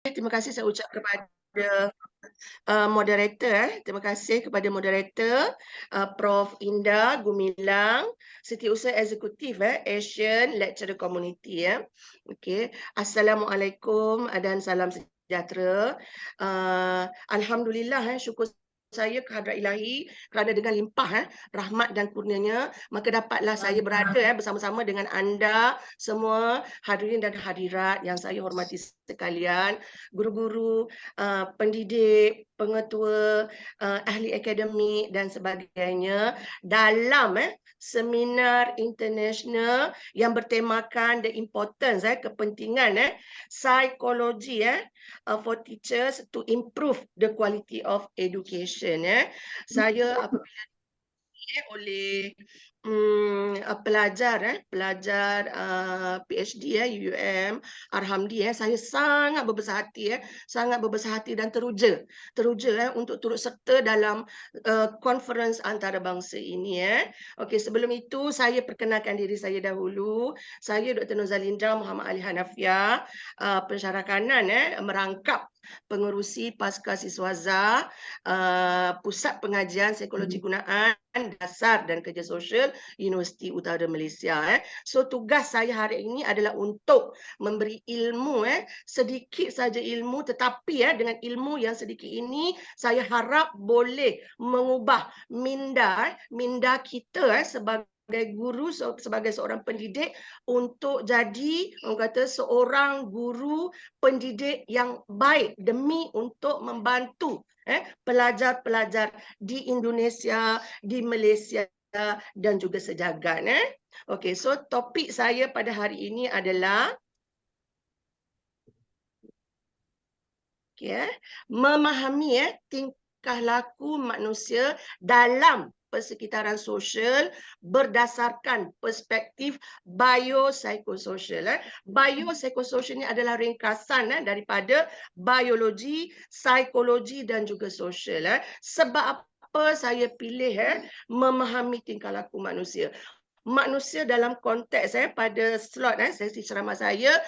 Terima kasih saya ucap kepada moderator. Terima kasih kepada moderator Prof. Indah Gumilang, Setiausaha Eksekutif Asian Lecturer Community. Okey. Assalamualaikum dan salam sejahtera. Alhamdulillah, syukur saya kehadrat ilahi kerana dengan limpah rahmat dan kurnianya maka dapatlah saya berada bersama-sama dengan anda semua hadirin dan hadirat yang saya hormati sekalian, guru-guru, pendidik, pengetua, ahli akademik dan sebagainya dalam seminar international yang bertemakan the importance kepentingan psikologi for teachers to improve the quality of education. Saya apabila oleh pelajar PhD UUM Arhamdi, saya sangat berbesar hati dan teruja untuk turut serta dalam konferens antarabangsa ini. Okey, sebelum itu saya perkenalkan diri saya dahulu. Saya Dr. Nurzalinda Muhammad Ali Hanafiah, pensyarah kanan merangkap pengerusi Pasca Siswaza Pusat Pengajian Psikologi Gunaan Dasar dan Kerja Sosial Universiti Utara Malaysia. So tugas saya hari ini adalah untuk memberi ilmu sedikit saja ilmu, tetapi dengan ilmu yang sedikit ini saya harap boleh mengubah minda kita sebagai guru, sebagai seorang pendidik untuk jadi orang kata seorang guru pendidik yang baik demi untuk membantu pelajar-pelajar di Indonesia, di Malaysia dan juga sejagat. Okey, so topik saya pada hari ini adalah memahami tingkah laku manusia dalam persekitaran sosial berdasarkan perspektif biopsikososial. Biopsikososial ini adalah ringkasan daripada biologi, psikologi dan juga sosial. Sebab apa saya pilih memahami tingkah laku manusia? Manusia dalam konteks pada slot sesi ceramah saya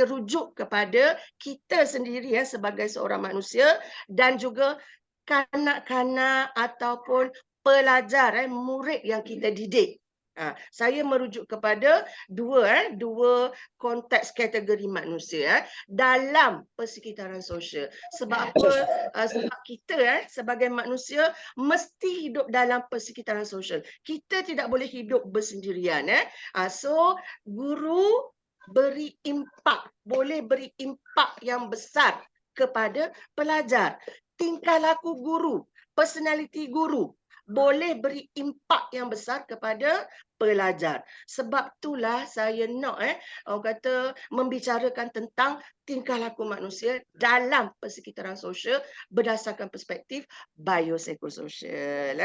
rujuk kepada kita sendiri sebagai seorang manusia dan juga kanak-kanak ataupun pelajar murid yang kita didik. Saya merujuk kepada dua konteks kategori manusia dalam persekitaran sosial. Sebab apa? Sebab kita sebagai manusia mesti hidup dalam persekitaran sosial. Kita tidak boleh hidup bersendirian. So guru boleh beri impak yang besar kepada pelajar. Tingkah laku guru, personality guru boleh beri impak yang besar kepada pelajar. Sebab itulah saya nak orang kata membicarakan tentang tingkah laku manusia dalam persekitaran sosial berdasarkan perspektif biopsikososial.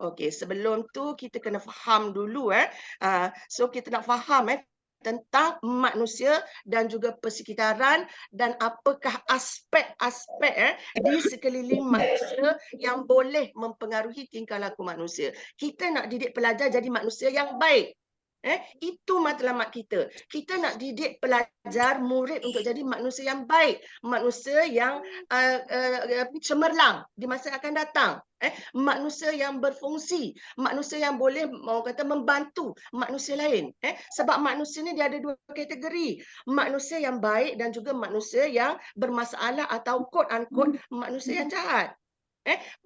Okey, sebelum tu kita kena faham dulu so kita nak faham tentang manusia dan juga persekitaran dan apakah aspek-aspek di sekeliling manusia yang boleh mempengaruhi tingkah laku manusia. Kita nak didik pelajar jadi manusia yang baik. Itu matlamat kita. Kita nak didik pelajar, murid untuk jadi manusia yang baik, manusia yang cemerlang di masa yang akan datang. Manusia yang berfungsi, manusia yang boleh membantu manusia lain. Sebab manusia ni dia ada dua kategori, manusia yang baik dan juga manusia yang bermasalah atau quote unquote manusia yang jahat.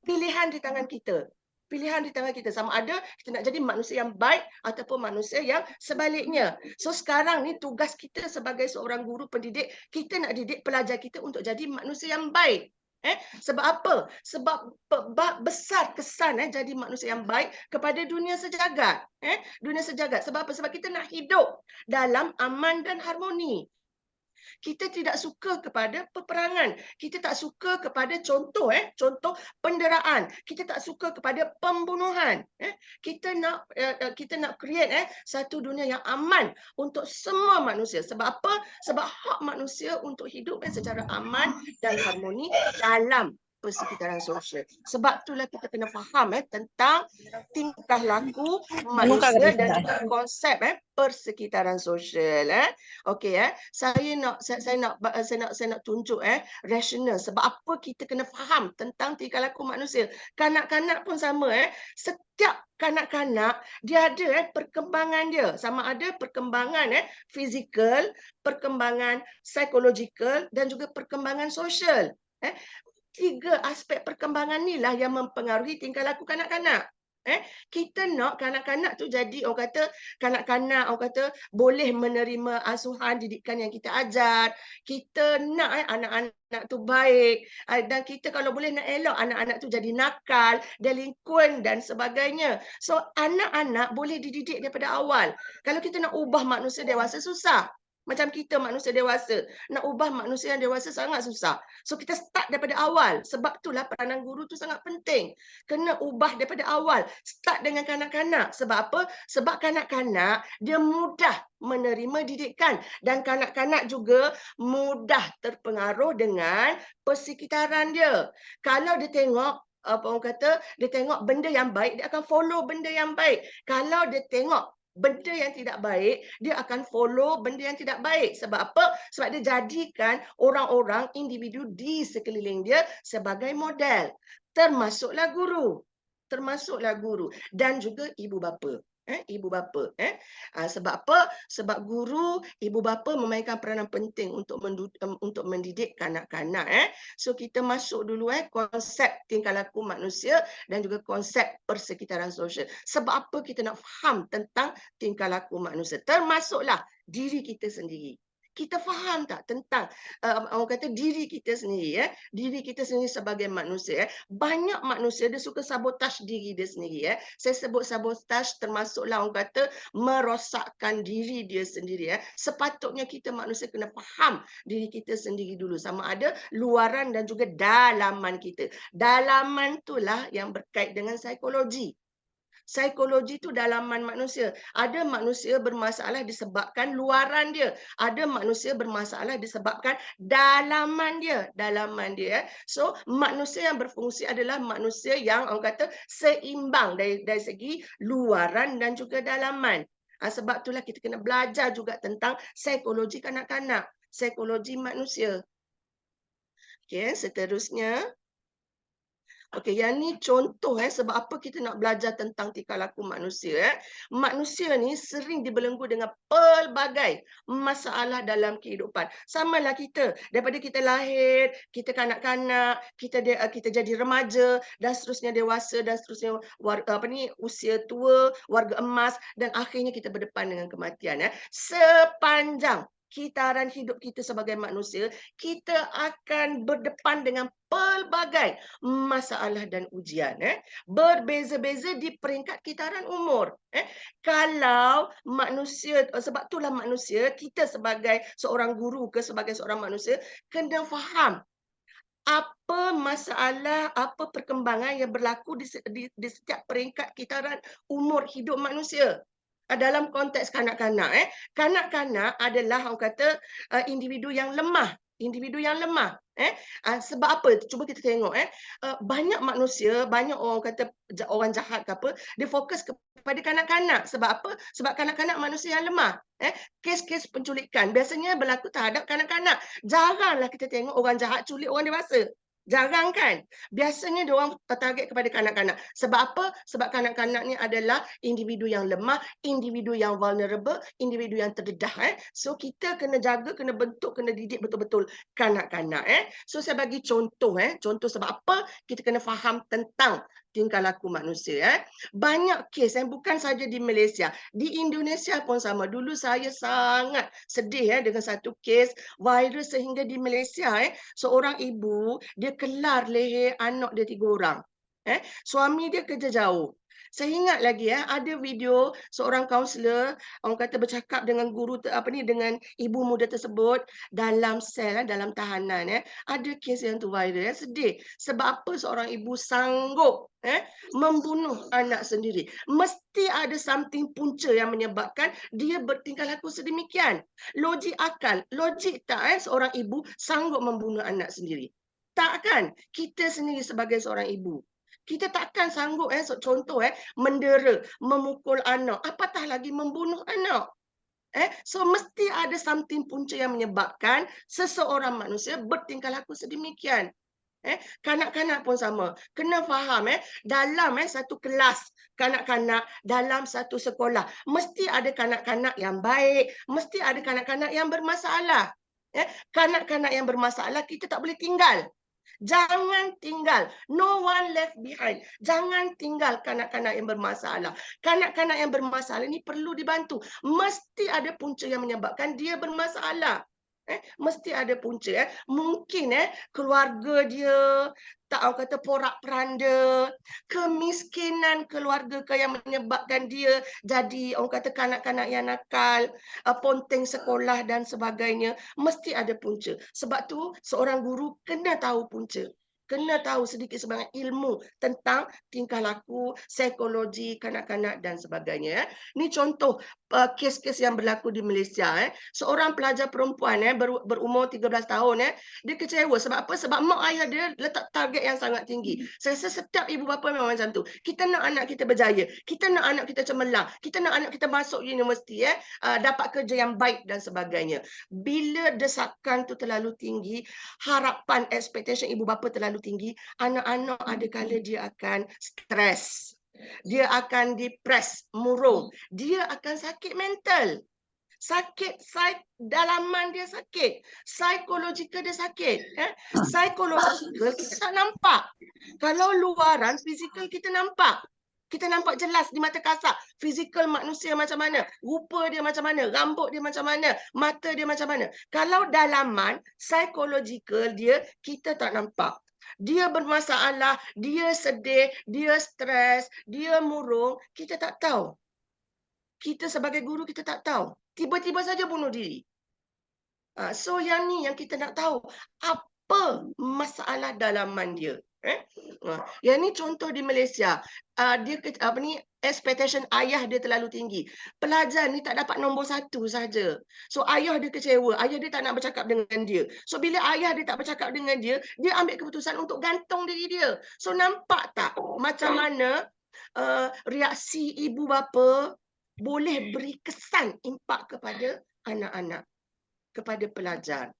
Pilihan di tangan kita. Pilihan di tangan kita, sama ada kita nak jadi manusia yang baik ataupun manusia yang sebaliknya. So sekarang ni tugas kita sebagai seorang guru pendidik, kita nak didik pelajar kita untuk jadi manusia yang baik. Sebab apa? Sebab besar kesan jadi manusia yang baik kepada dunia sejagat. Dunia sejagat. Sebab apa? Sebab kita nak hidup dalam aman dan harmoni. Kita tidak suka kepada peperangan. Kita tak suka kepada contoh penderaan. Kita tak suka kepada pembunuhan. Kita nak create satu dunia yang aman untuk semua manusia. Sebab apa? Sebab hak manusia untuk hidup secara aman dan harmoni dalam persekitaran sosial. Sebab itulah kita kena faham tentang tingkah laku manusia dan juga konsep persekitaran sosial. Okey saya nak tunjuk rasional sebab apa kita kena faham tentang tingkah laku manusia. Kanak-kanak pun sama setiap kanak-kanak dia ada perkembangan dia, sama ada perkembangan fizikal, perkembangan psikologikal dan juga perkembangan sosial. Tiga aspek perkembangan inilah yang mempengaruhi tingkah laku kanak-kanak. Kita nak kanak-kanak tu jadi orang kata kanak-kanak orang kata boleh menerima asuhan didikan yang kita ajar. Kita nak anak-anak tu baik dan kita kalau boleh nak elok anak-anak tu jadi nakal, delinkuan dan sebagainya. So anak-anak boleh dididik daripada awal. Kalau kita nak ubah manusia dewasa susah. Macam kita manusia dewasa, nak ubah manusia yang dewasa sangat susah. So kita start daripada awal. Sebab itulah peranan guru tu sangat penting. Kena ubah daripada awal. Start dengan kanak-kanak. Sebab apa? Sebab kanak-kanak dia mudah menerima didikan. Dan kanak-kanak juga mudah terpengaruh dengan persekitaran dia. Kalau dia tengok apa orang kata, dia tengok benda yang baik, dia akan follow benda yang baik. Kalau dia tengok benda yang tidak baik, dia akan follow benda yang tidak baik. Sebab apa? Sebab dia jadikan orang-orang, individu di sekeliling dia sebagai model. Termasuklah guru. Termasuklah guru. Dan juga ibu bapa. Ibu bapa. Sebab apa? Sebab guru, ibu bapa memainkan peranan penting untuk mendidik kanak-kanak. So kita masuk dulu konsep tingkah laku manusia dan juga konsep persekitaran sosial. Sebab apa kita nak faham tentang tingkah laku manusia? Termasuklah diri kita sendiri. Kita faham tak tentang orang kata diri kita sendiri diri kita sendiri sebagai manusia banyak manusia dia suka sabotaj diri dia sendiri saya sebut sabotaj termasuklah orang kata merosakkan diri dia sendiri sepatutnya kita manusia kena faham diri kita sendiri dulu sama ada luaran dan juga dalaman kita. Dalaman itulah yang berkait dengan psikologi. Psikologi itu dalaman manusia. Ada manusia bermasalah disebabkan luaran dia. Ada manusia bermasalah disebabkan dalaman dia. Dalaman dia. So, manusia yang berfungsi adalah manusia yang orang kata seimbang dari segi luaran dan juga dalaman. Sebab itulah kita kena belajar juga tentang psikologi kanak-kanak. Psikologi manusia. Okay, seterusnya. Okey, yang ni contoh sebab apa kita nak belajar tentang tingkah laku manusia. Manusia ni sering dibelenggu dengan pelbagai masalah dalam kehidupan. Samalah kita, daripada kita lahir, kita kanak-kanak, kita jadi remaja dan seterusnya dewasa dan seterusnya usia tua, warga emas dan akhirnya kita berdepan dengan kematian. Sepanjang kitaran hidup kita sebagai manusia, kita akan berdepan dengan pelbagai masalah dan ujian. Berbeza-beza di peringkat kitaran umur. Kalau manusia, sebab itulah manusia, kita sebagai seorang guru ke sebagai seorang manusia, kena faham apa masalah, apa perkembangan yang berlaku di setiap peringkat kitaran umur hidup manusia. Dalam konteks kanak-kanak, kanak-kanak adalah orang kata individu yang lemah, individu yang lemah. Sebab apa? Cuba kita tengok. Banyak manusia, banyak orang kata orang jahat ke apa, dia fokus kepada kanak-kanak. Sebab apa? Sebab kanak-kanak manusia yang lemah. Kes-kes penculikan biasanya berlaku terhadap kanak-kanak. Jaranglah kita tengok orang jahat culik orang dewasa. Jarang kan? Biasanya diorang tertarget kepada kanak-kanak. Sebab apa? Sebab kanak-kanak ni adalah individu yang lemah, individu yang vulnerable, individu yang terdedah. So kita kena jaga, kena bentuk, kena didik betul-betul kanak-kanak. So saya bagi contoh. Contoh sebab apa kita kena faham tentang tingkah laku manusia. Banyak kes, bukan saja di Malaysia. Di Indonesia pun sama. Dulu saya sangat sedih dengan satu kes viral sehingga di Malaysia seorang ibu, dia kelar leher anak dia 3 orang. Suami dia kerja jauh. Saya ingat lagi ada video seorang kaunselor orang kata bercakap dengan guru dengan ibu muda tersebut dalam sel dalam tahanan ada kes yang tu viral sedih sebab apa seorang ibu sanggup membunuh anak sendiri. Mesti ada something punca yang menyebabkan dia bertingkah laku sedemikian. Logik akal, logik tak seorang ibu sanggup membunuh anak sendiri. takkan kita sendiri sebagai seorang ibu, kita takkan sanggup contoh mendera, memukul anak, apatah lagi membunuh anak. So mesti ada something punca yang menyebabkan seseorang manusia bertingkah laku sedemikian. Kanak-kanak pun sama. Kena faham dalam satu kelas kanak-kanak, dalam satu sekolah, mesti ada kanak-kanak yang baik, mesti ada kanak-kanak yang bermasalah. Kanak-kanak yang bermasalah kita tak boleh tinggal. Jangan tinggal. No one left behind. Jangan tinggal kanak-kanak yang bermasalah. Kanak-kanak yang bermasalah ini perlu dibantu. Mesti ada punca yang menyebabkan dia bermasalah. Mesti ada punca. Mungkin keluarga dia tak orang kata porak-peranda, kemiskinan keluarga yang menyebabkan dia jadi orang kata kanak-kanak yang nakal, ponteng sekolah dan sebagainya. Mesti ada punca. Sebab tu seorang guru kena tahu punca. Kena tahu sedikit sebanyak ilmu tentang tingkah laku, psikologi kanak-kanak dan sebagainya. Ini contoh kes-kes yang berlaku di Malaysia. Seorang pelajar perempuan berumur 13 tahun, dia kecewa. Sebab apa? Sebab mak ayah dia letak target yang sangat tinggi. Saya rasa setiap ibu bapa memang macam tu. Kita nak anak kita berjaya. Kita nak anak kita cemerlang. Kita nak anak kita masuk universiti, dapat kerja yang baik dan sebagainya. Bila desakan tu terlalu tinggi, harapan, expectation ibu bapa terlalu tinggi, anak-anak ada kala dia akan stres. Dia akan depres, murung. Dia akan sakit mental. Sakit dalaman dia sakit. Psikologikal dia sakit. Psikologikal kita tak nampak. Kalau luaran, fizikal kita nampak. Kita nampak jelas di mata kasar. Fizikal manusia macam mana. Rupa dia macam mana. Rambut dia macam mana. Mata dia macam mana. Kalau dalaman, psikologikal dia, kita tak nampak. Dia bermasalah, dia sedih, dia stres, dia murung. Kita tak tahu. Kita sebagai guru, kita tak tahu. Tiba-tiba saja bunuh diri. So yang ni yang kita nak tahu. Apa masalah dalaman dia. Yang ni contoh di Malaysia. Dia expectation ayah dia terlalu tinggi. Pelajar ni tak dapat nombor 1 saja. So ayah dia kecewa. Ayah dia tak nak bercakap dengan dia. So bila ayah dia tak bercakap dengan dia, dia ambil keputusan untuk gantung diri dia. So nampak tak macam mana reaksi ibu bapa boleh beri kesan, impak kepada anak-anak, kepada pelajar.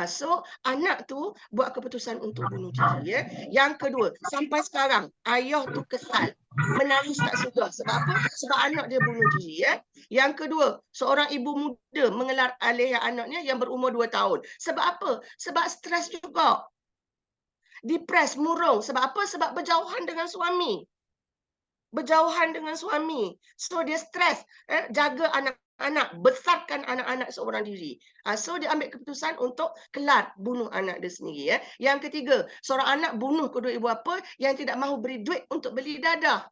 So anak tu buat keputusan untuk bunuh diri. Yang kedua, sampai sekarang ayah tu kesal, menangis tak suka. Sebab apa? Sebab anak dia bunuh diri. Yang kedua, seorang ibu muda mengelar alih anaknya yang berumur 2 tahun. Sebab apa? Sebab stres juga. Depres, murung. Sebab apa? Sebab berjauhan dengan suami. Berjauhan dengan suami. So dia stres. Jaga anak-anak. Besarkan anak-anak seorang diri. So dia ambil keputusan untuk kelar bunuh anak dia sendiri. Yang ketiga, seorang anak bunuh kedua ibu bapa yang tidak mahu beri duit untuk beli dadah.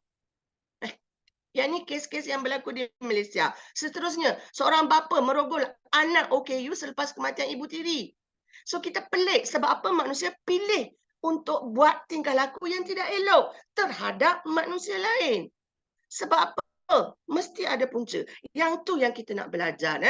Yang ni kes-kes yang berlaku di Malaysia. Seterusnya, seorang bapa merogol anak OKU selepas kematian ibu tiri. So kita pelik sebab apa manusia pilih untuk buat tingkah laku yang tidak elok terhadap manusia lain. Sebab apa? Mesti ada punca. Yang tu yang kita nak belajar.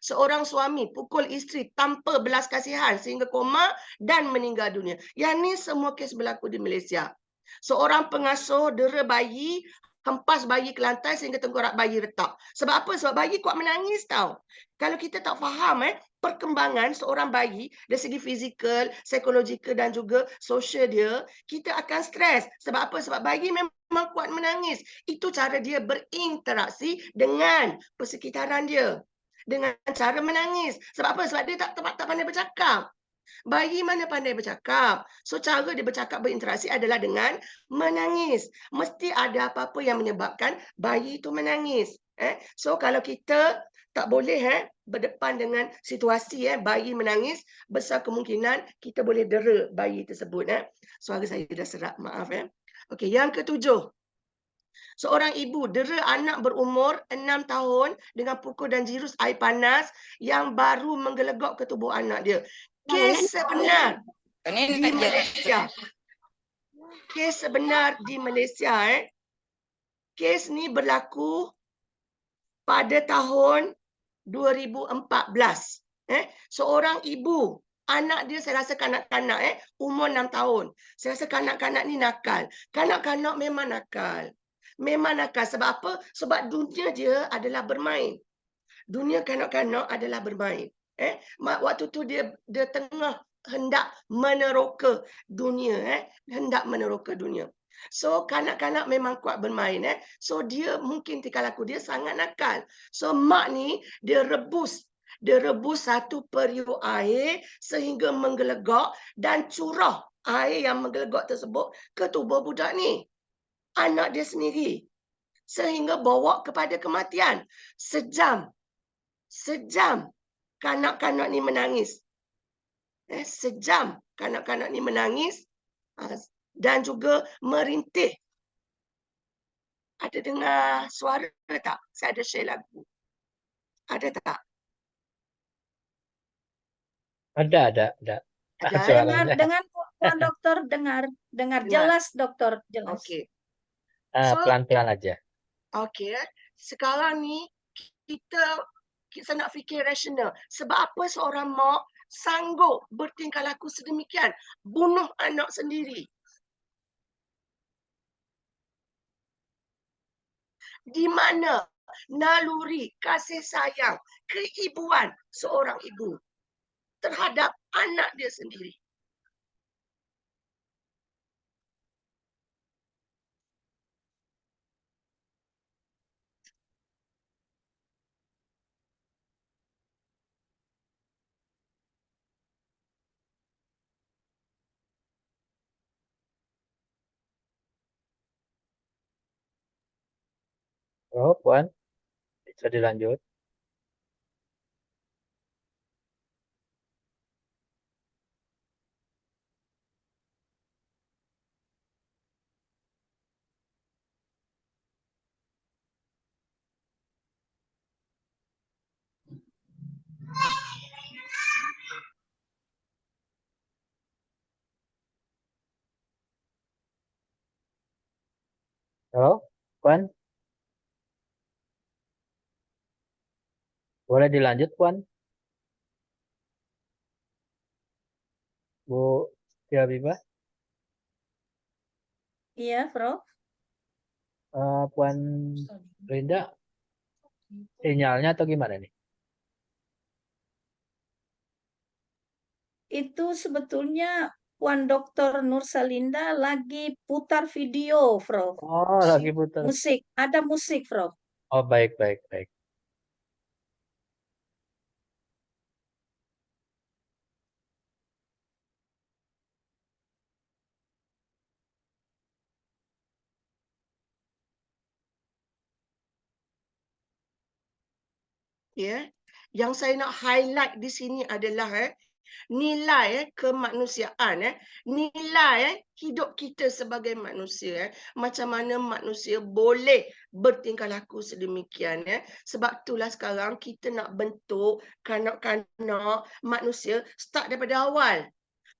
Seorang suami pukul isteri tanpa belas kasihan sehingga koma dan meninggal dunia. Yang ni semua kes berlaku di Malaysia. Seorang pengasuh dera bayi, hempas bayi ke lantai sehingga tengkorak bayi retak. Sebab apa? Sebab bayi kuat menangis tau. Kalau kita tak faham perkembangan seorang bayi dari segi fizikal, psikologikal dan juga sosial dia, kita akan stres. Sebab apa? Sebab bayi memang kuat menangis. Itu cara dia berinteraksi dengan persekitaran dia. Dengan cara menangis. Sebab apa? Sebab dia tak pandai bercakap. Bayi mana pandai bercakap? So cara dia bercakap berinteraksi adalah dengan menangis. Mesti ada apa-apa yang menyebabkan bayi itu menangis. So kalau kita tak boleh berdepan dengan situasi bayi menangis, besar kemungkinan kita boleh dera bayi tersebut. Suara saya dah serak, maaf. Okey, yang ketujuh. Seorang ibu dera anak berumur 6 tahun dengan pukul dan jirus air panas yang baru menggelegok ke tubuh anak dia. Kes sebenar di Malaysia. Kes sebenar di Malaysia. Kes ni berlaku pada tahun 2014. Seorang ibu Anak dia saya rasa kanak-kanak umur 6 tahun. Saya rasa kanak-kanak ni nakal. Kanak-kanak memang nakal. Memang nakal. Sebab apa? Sebab dunia dia adalah bermain. Dunia kanak-kanak adalah bermain. Waktu tu dia tengah hendak meneroka dunia. Hendak meneroka dunia. So kanak-kanak memang kuat bermain. So dia mungkin tingkah laku dia sangat nakal. So mak ni dia rebus satu periuk air sehingga menggelegak dan curah air yang menggelegak tersebut ke tubuh budak ni. Anak dia sendiri. Sehingga bawa kepada kematian. Sejam kanak-kanak ni menangis. Sejam kanak-kanak ni menangis dan juga merintih. Ada dengar suara tak? Saya ada share lagu. Ada tak? Ada. Ada. Dengan Puan Dokter dengar jelas Dokter, jelas. Okey. Pelan-pelan aja. Okey. Sekarang ni kita nak fikir rasional. Sebab apa seorang mak sanggup bertingkah laku sedemikian, bunuh anak sendiri? Di mana naluri kasih sayang keibuan seorang ibu terhadap anak dia sendiri? Oh, Puan, bisa dilanjut. Halo, Puan? Boleh dilanjut, Puan? Bu Habibah? Iya, Prof. Puan Linda, sinyalnya atau gimana nih? Itu sebetulnya Puan Dokter Nursalinda lagi putar video, Prof. Oh, lagi putar. Musik, ada musik, Prof. Oh, baik. Yang saya nak highlight di sini adalah nilai kemanusiaan, nilai hidup kita sebagai manusia, macam mana manusia boleh bertingkah laku sedemikian. Sebab itulah sekarang kita nak bentuk kanak-kanak manusia start daripada awal.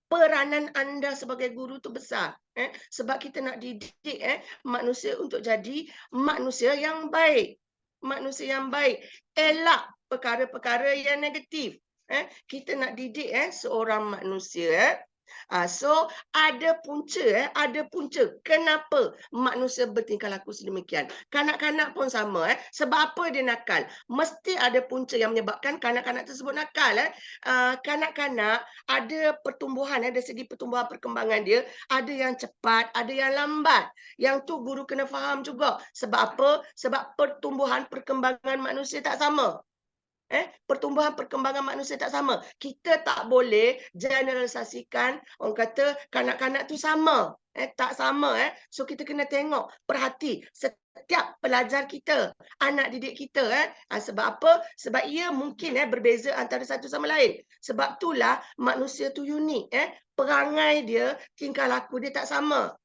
Peranan anda sebagai guru tu besar. Sebab kita nak didik manusia untuk jadi manusia yang baik. Manusia yang baik. Elak perkara-perkara yang negatif. Kita nak didik seorang manusia. So ada punca kenapa manusia bertingkah laku sedemikian. Kanak-kanak pun sama. Sebab apa dia nakal? Mesti ada punca yang menyebabkan kanak-kanak tersebut nakal. Kanak-kanak ada pertumbuhan, dari segi pertumbuhan perkembangan dia, ada yang cepat, ada yang lambat. Yang tu guru kena faham juga. Sebab apa? Sebab pertumbuhan perkembangan manusia tak sama. Pertumbuhan perkembangan manusia tak sama. Kita tak boleh generalisasikan, orang kata kanak-kanak tu sama. Tak sama. So kita kena tengok, perhati setiap pelajar kita, anak didik kita. Sebab apa? Sebab ia mungkin berbeza antara satu sama lain. Sebab itulah manusia tu unik. Perangai dia, tingkah laku dia tak sama.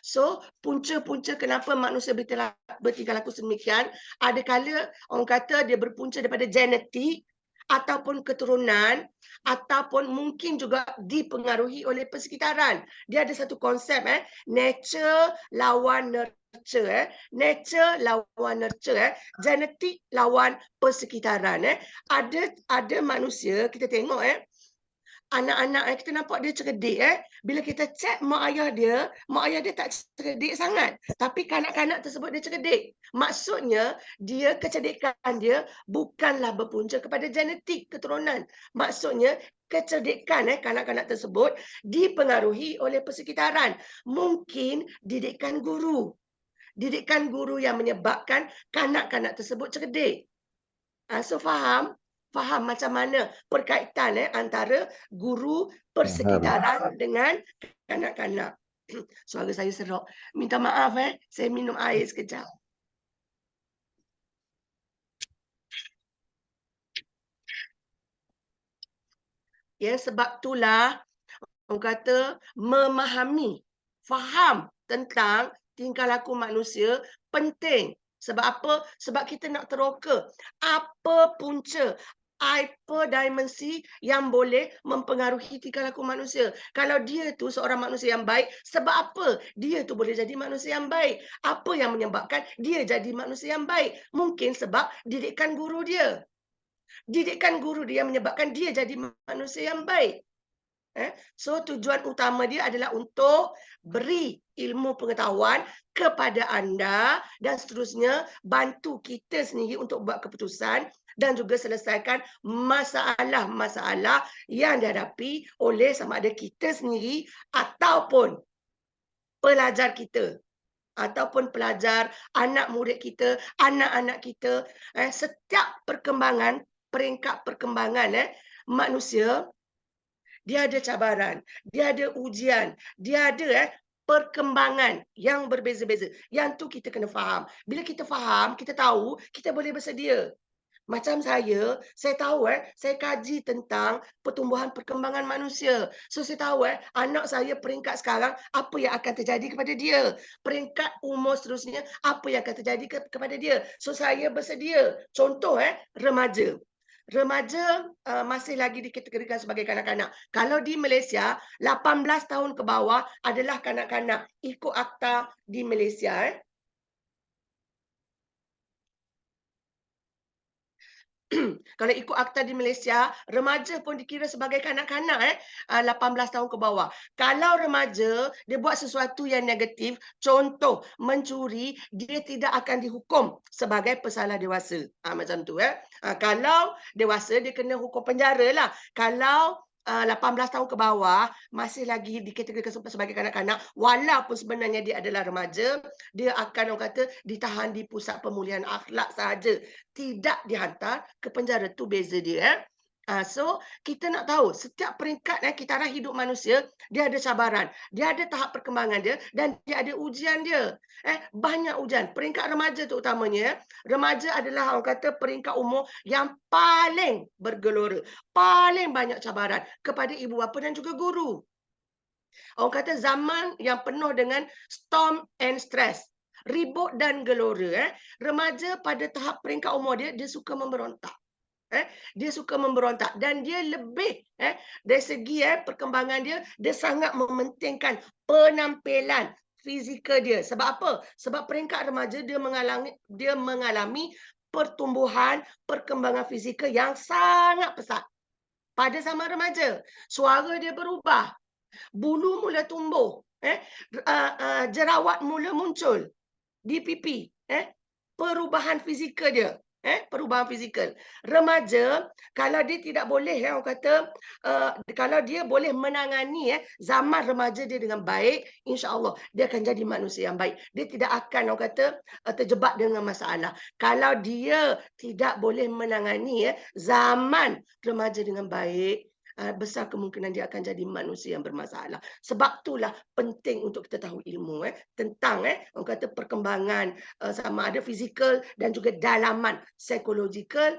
So punca-punca kenapa manusia bertingkah laku sedemikian, ada kala orang kata dia berpunca daripada genetik ataupun keturunan ataupun mungkin juga dipengaruhi oleh persekitaran. Dia ada satu konsep nature lawan nurture. Nature lawan nurture. Genetik lawan persekitaran. Ada manusia kita tengok anak-anak kita nampak dia cerdik bila kita cek mak ayah dia tak cerdik sangat, tapi kanak-kanak tersebut dia cerdik. Maksudnya dia kecerdikan dia bukanlah berpunca kepada genetik keturunan. Maksudnya kecerdikan kanak-kanak tersebut dipengaruhi oleh persekitaran. Mungkin didikan guru. Didikan guru yang menyebabkan kanak-kanak tersebut cerdik. So faham macam mana perkaitan antara guru persekitaran dengan kanak-kanak. Suara saya serok. Minta maaf saya minum air sekejap. Ya, sebab itulah orang kata memahami, faham tentang tingkah laku manusia penting. Sebab apa? Sebab kita nak teroka apa punca, apa dimensi yang boleh mempengaruhi tingkah laku manusia. Kalau dia tu seorang manusia yang baik, sebab apa dia tu boleh jadi manusia yang baik? Apa yang menyebabkan dia jadi manusia yang baik? Mungkin sebab didikan guru dia. Didikan guru dia menyebabkan dia jadi manusia yang baik. So tujuan utama dia adalah untuk beri ilmu pengetahuan kepada anda dan seterusnya bantu kita sendiri untuk buat keputusan dan juga selesaikan masalah-masalah yang dihadapi oleh sama ada kita sendiri ataupun pelajar kita ataupun pelajar, anak murid kita, anak-anak kita. Setiap perkembangan, peringkat perkembangan manusia, dia ada cabaran, dia ada ujian, dia ada perkembangan yang berbeza-beza. Yang tu kita kena faham. Bila kita faham, kita tahu, kita boleh bersedia. Macam saya tahu saya kaji tentang pertumbuhan perkembangan manusia. So saya tahu anak saya peringkat sekarang apa yang akan terjadi kepada dia. Peringkat umur seterusnya apa yang akan terjadi kepada dia. So saya bersedia. Contoh remaja. Remaja masih lagi dikategorikan sebagai kanak-kanak. Kalau di Malaysia 18 tahun ke bawah adalah kanak-kanak ikut akta di Malaysia. Kalau ikut akta di Malaysia, remaja pun dikira sebagai kanak-kanak 18 tahun ke bawah. Kalau remaja dia buat sesuatu yang negatif, contoh mencuri, dia tidak akan dihukum sebagai pesalah dewasa. Macam tu kalau dewasa dia kena hukum penjara lah. Kalau 18 tahun ke bawah masih lagi dikategorikan sebagai kanak-kanak, walaupun sebenarnya dia adalah remaja, dia akan orang kata ditahan di pusat pemulihan akhlak sahaja, tidak dihantar ke penjara. Tu beza dia. So kita nak tahu setiap peringkat kitaran hidup manusia dia ada cabaran, dia ada tahap perkembangan dia dan dia ada ujian dia. Banyak ujian. Peringkat remaja tu utamanya, remaja adalah orang kata peringkat umur yang paling bergelora, paling banyak cabaran kepada ibu bapa dan juga guru. Orang kata zaman yang penuh dengan storm and stress, ribut dan gelora. Remaja pada tahap peringkat umur dia suka memberontak. Dia suka memberontak dan dia lebih dari segi perkembangan dia sangat mementingkan penampilan fizikal dia. Sebab apa? Sebab peringkat remaja dia mengalami pertumbuhan perkembangan fizikal yang sangat pesat. Pada zaman remaja, suara dia berubah, bulu mula tumbuh, jerawat mula muncul di pipi, perubahan fizikal dia. Perubahan fizikal. Remaja, kalau dia tidak boleh, orang kata, kalau dia boleh menangani zaman remaja dia dengan baik, insya-Allah dia akan jadi manusia yang baik. Dia tidak akan, orang kata, terjebak dengan masalah. Kalau dia tidak boleh menangani zaman remaja dengan baik, besar kemungkinan dia akan jadi manusia yang bermasalah. Sebab itulah penting untuk kita tahu ilmu tentang orang kata perkembangan sama ada fizikal dan juga dalaman psikologikal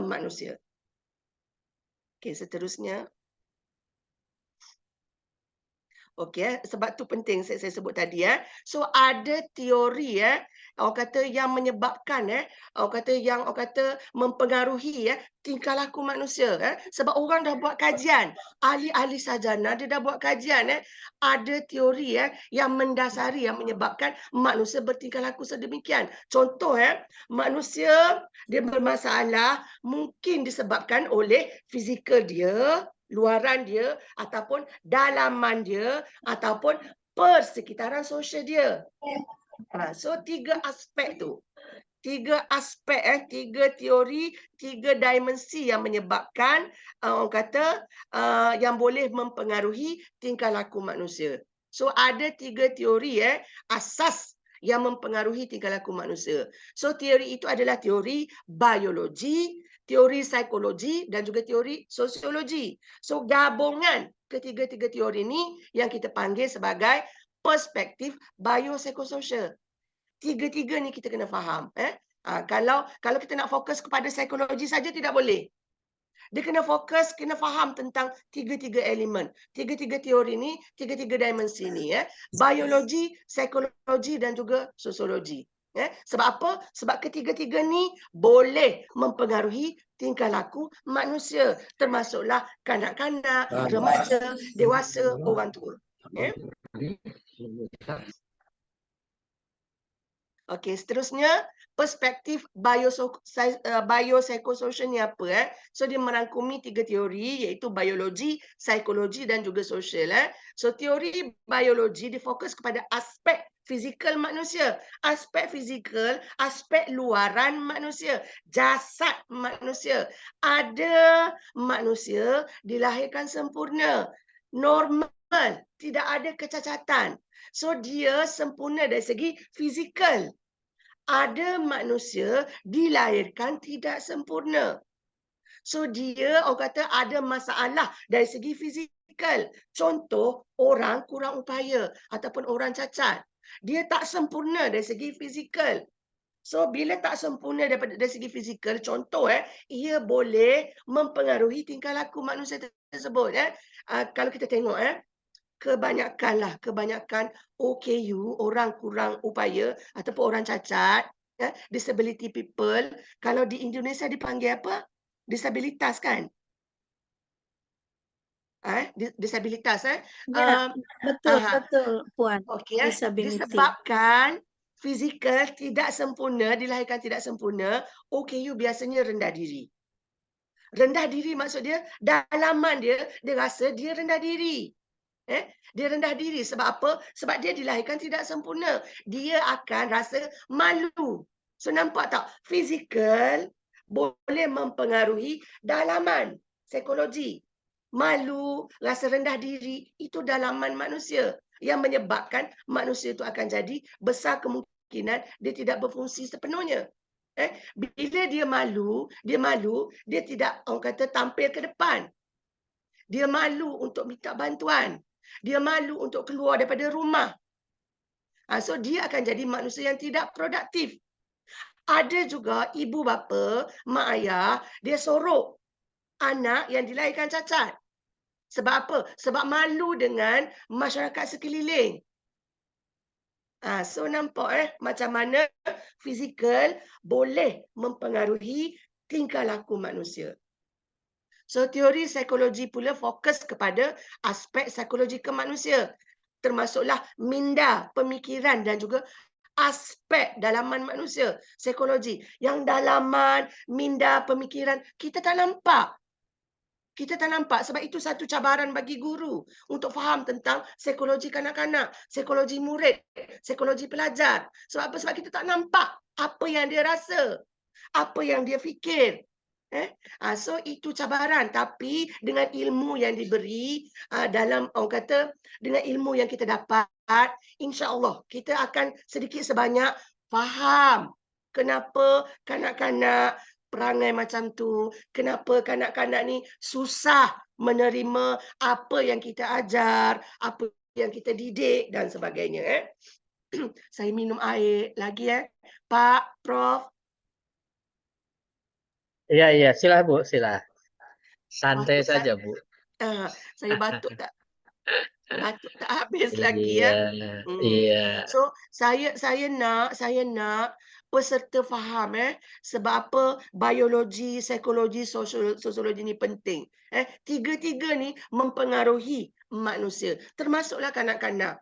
manusia. Okey, seterusnya. Okey, sebab tu penting saya sebut tadi So ada teori orang kata yang menyebabkan orang kata mempengaruhi tingkah laku manusia sebab orang dah buat kajian, ahli-ahli sarjana dia dah buat kajian ada teori yang mendasari yang menyebabkan manusia bertingkah laku sedemikian. Contoh manusia dia bermasalah mungkin disebabkan oleh fizikal dia luaran dia ataupun dalaman dia ataupun persekitaran sosial dia. So 3 aspek tu. 3 aspek, 3 teori, 3 dimensi yang menyebabkan orang kata yang boleh mempengaruhi tingkah laku manusia. So ada 3 teori asas yang mempengaruhi tingkah laku manusia. So teori itu adalah teori biologi, teori psikologi dan juga teori sosiologi. So gabungan ketiga-tiga teori ini yang kita panggil sebagai perspektif biopsikososial. Tiga-tiga ni kita kena faham. Kalau kita nak fokus kepada psikologi saja tidak boleh. Dia kena fokus, kena faham tentang tiga-tiga elemen. Tiga-tiga teori ni, tiga-tiga dimensi ni. Biologi, psikologi dan juga sosiologi. Sebab apa? Sebab ketiga-tiga ni boleh mempengaruhi tingkah laku manusia. Termasuklah kanak-kanak, remaja, dewasa, orang tua. Okey, seterusnya perspektif biopsychosocial ni apa? So dia merangkumi 3 teori iaitu biologi, psikologi dan juga sosial. So teori biologi difokus kepada aspek fizikal manusia, aspek fizikal, aspek luaran manusia, jasad manusia. Ada manusia dilahirkan sempurna, normal, tidak ada kecacatan. So dia sempurna dari segi fizikal. Ada manusia dilahirkan tidak sempurna. So dia orang kata ada masalah dari segi fizikal. Contoh orang kurang upaya ataupun orang cacat. Dia tak sempurna dari segi fizikal. So bila tak sempurna dari segi fizikal, contoh ia boleh mempengaruhi tingkah laku manusia tersebut. Kalau kita tengok kebanyakan OKU, orang kurang upaya ataupun orang cacat, disability people, kalau di Indonesia dipanggil apa? Disabilitas kan? Disabilitas Ya, betul Puan. Okey, Disability. disebabkan fizikal tidak sempurna, dilahirkan tidak sempurna, OKU biasanya rendah diri. Rendah diri maksud dia, dalaman dia rasa dia rendah diri. Dia rendah diri sebab apa? Sebab dia dilahirkan tidak sempurna. Dia akan rasa malu. So nampak tak? Fizikal boleh mempengaruhi dalaman psikologi. Malu, rasa rendah diri, itu dalaman manusia yang menyebabkan manusia itu akan jadi besar kemungkinan dia tidak berfungsi sepenuhnya. Bila dia malu, dia tidak orang kata tampil ke depan. Dia malu untuk minta bantuan. Dia malu untuk keluar daripada rumah. So dia akan jadi manusia yang tidak produktif. Ada juga ibu bapa, mak ayah, dia sorok anak yang dilahirkan cacat. Sebab apa? Sebab malu dengan masyarakat sekeliling. So nampak macam mana fizikal boleh mempengaruhi tingkah laku manusia. So teori psikologi pula fokus kepada aspek psikologi ke manusia. Termasuklah minda, pemikiran dan juga aspek dalaman manusia, psikologi. Yang dalaman, minda, pemikiran, kita tak nampak. Kita tak nampak sebab itu satu cabaran bagi guru untuk faham tentang psikologi kanak-kanak, psikologi murid, psikologi pelajar. Sebab apa? Sebab kita tak nampak apa yang dia rasa, apa yang dia fikir. So itu cabaran, tapi dengan ilmu yang diberi dalam orang kata dengan ilmu yang kita dapat, insya-Allah kita akan sedikit sebanyak faham kenapa kanak-kanak perangai macam tu, kenapa kanak-kanak ni susah menerima apa yang kita ajar, apa yang kita didik dan sebagainya. Saya minum air lagi Pak, Prof. Iya, sila Bu, sila. Santai Batuk saja Bu. saya batuk tak habis lagi Iya, iya. So saya nak peserta faham sebab apa biologi, psikologi, sosiologi ni penting. Tiga-tiga ni mempengaruhi manusia, termasuklah kanak-kanak.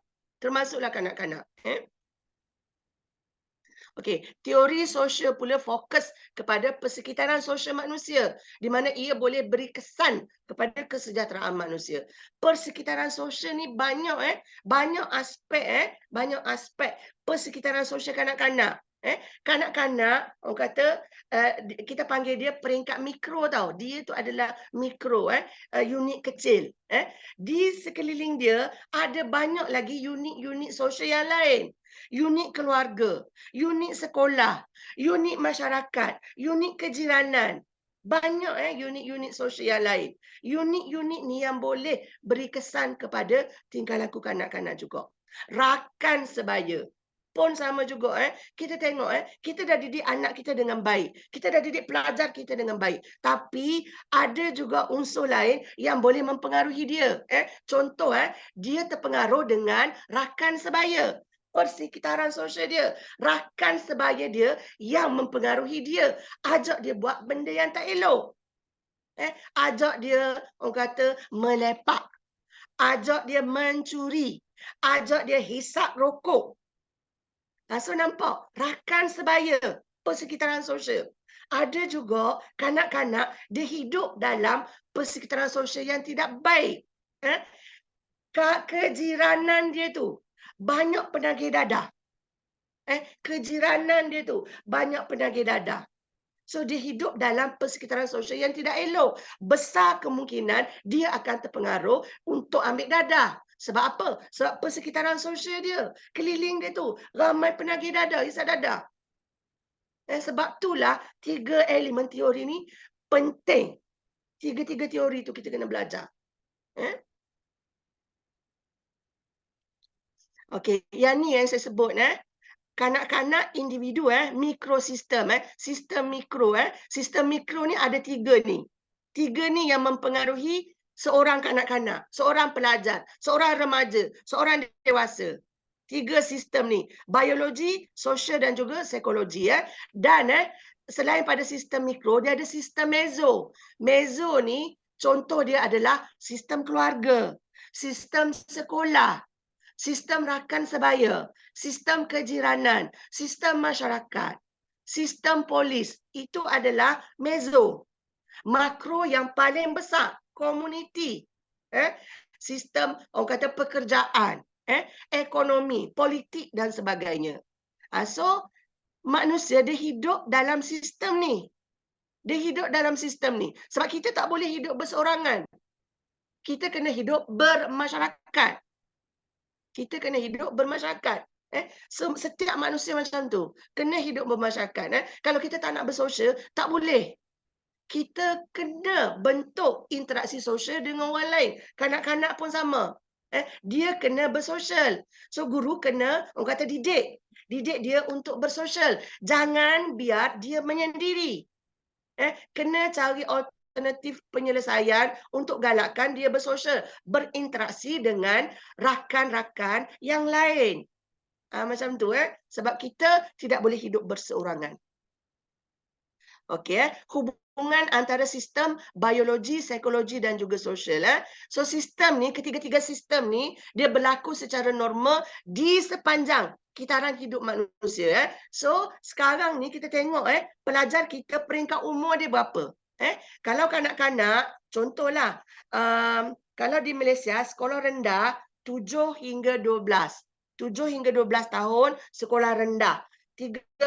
Okey, teori sosial pula fokus kepada persekitaran sosial manusia, di mana ia boleh beri kesan kepada kesejahteraan manusia. Persekitaran sosial ni banyak aspek persekitaran sosial kanak-kanak. Kanak-kanak, orang kata, kita panggil dia peringkat mikro tau. Dia tu adalah mikro, unit kecil. Di sekeliling dia ada banyak lagi unit-unit sosial yang lain. Unit keluarga, unit sekolah, unit masyarakat, unit kejiranan. Banyak unit-unit sosial yang lain. Unit-unit ni yang boleh beri kesan kepada tingkah laku kanak-kanak juga. Rakan sebaya pun sama juga. Kita tengok kita dah didik anak kita dengan baik. Kita dah didik pelajar kita dengan baik. Tapi ada juga unsur lain yang boleh mempengaruhi dia. Contoh dia terpengaruh dengan rakan sebaya. Persekitaran sosial dia, rakan sebaya dia yang mempengaruhi dia, ajak dia buat benda yang tak elok. Ajak dia, orang kata, melepak, ajak dia mencuri, ajak dia hisap rokok. So nampak, rakan sebaya, persekitaran sosial. Ada juga kanak-kanak dia hidup dalam persekitaran sosial yang tidak baik. Kejiranan dia tu banyak penagih dadah. Kejiranan dia tu banyak penagih dadah. So dia hidup dalam persekitaran sosial yang tidak elok. Besar kemungkinan dia akan terpengaruh untuk ambil dadah. Sebab apa? Sebab persekitaran sosial dia, keliling dia tu ramai penagih dadah, hisap dadah. Sebab itulah 3 elemen teori ni penting. 3 teori tu kita kena belajar. Okey, yang ni yang saya sebut kanak-kanak individu mikrosistem sistem mikro sistem mikro ni ada 3 ni. 3 ni yang mempengaruhi seorang kanak-kanak, seorang pelajar, seorang remaja, seorang dewasa. 3 sistem ni, biologi, sosial dan juga psikologi Dan selain pada sistem mikro, dia ada sistem meso. Meso ni contoh dia adalah sistem keluarga, sistem sekolah, sistem rakan sebaya, sistem kejiranan, sistem masyarakat, sistem polis. Itu adalah meso. Makro yang paling besar, komuniti. Sistem, orang kata pekerjaan, ekonomi, politik dan sebagainya. So, manusia dia hidup dalam sistem ni. Dia hidup dalam sistem ni. Sebab kita tak boleh hidup berseorangan. Kita kena hidup bermasyarakat. Kita kena hidup bermasyarakat. Setiap manusia macam tu. Kena hidup bermasyarakat. Kalau kita tak nak bersosial, tak boleh. Kita kena bentuk interaksi sosial dengan orang lain. Kanak-kanak pun sama. Dia kena bersosial. So, guru kena, orang kata didik. Didik dia untuk bersosial. Jangan biar dia menyendiri. Kena cari alternatif penyelesaian untuk galakkan dia bersosial, berinteraksi dengan rakan-rakan yang lain. Macam tu sebab kita tidak boleh hidup berseorangan. Okey hubungan antara sistem biologi, psikologi dan juga sosial So sistem ni, ketiga-tiga sistem ni dia berlaku secara normal di sepanjang kitaran hidup manusia So sekarang ni kita tengok pelajar kita peringkat umur dia berapa? Kalau kanak-kanak, contohlah, kalau di Malaysia, sekolah rendah 7 hingga 12. 7 hingga 12 tahun, sekolah rendah. 13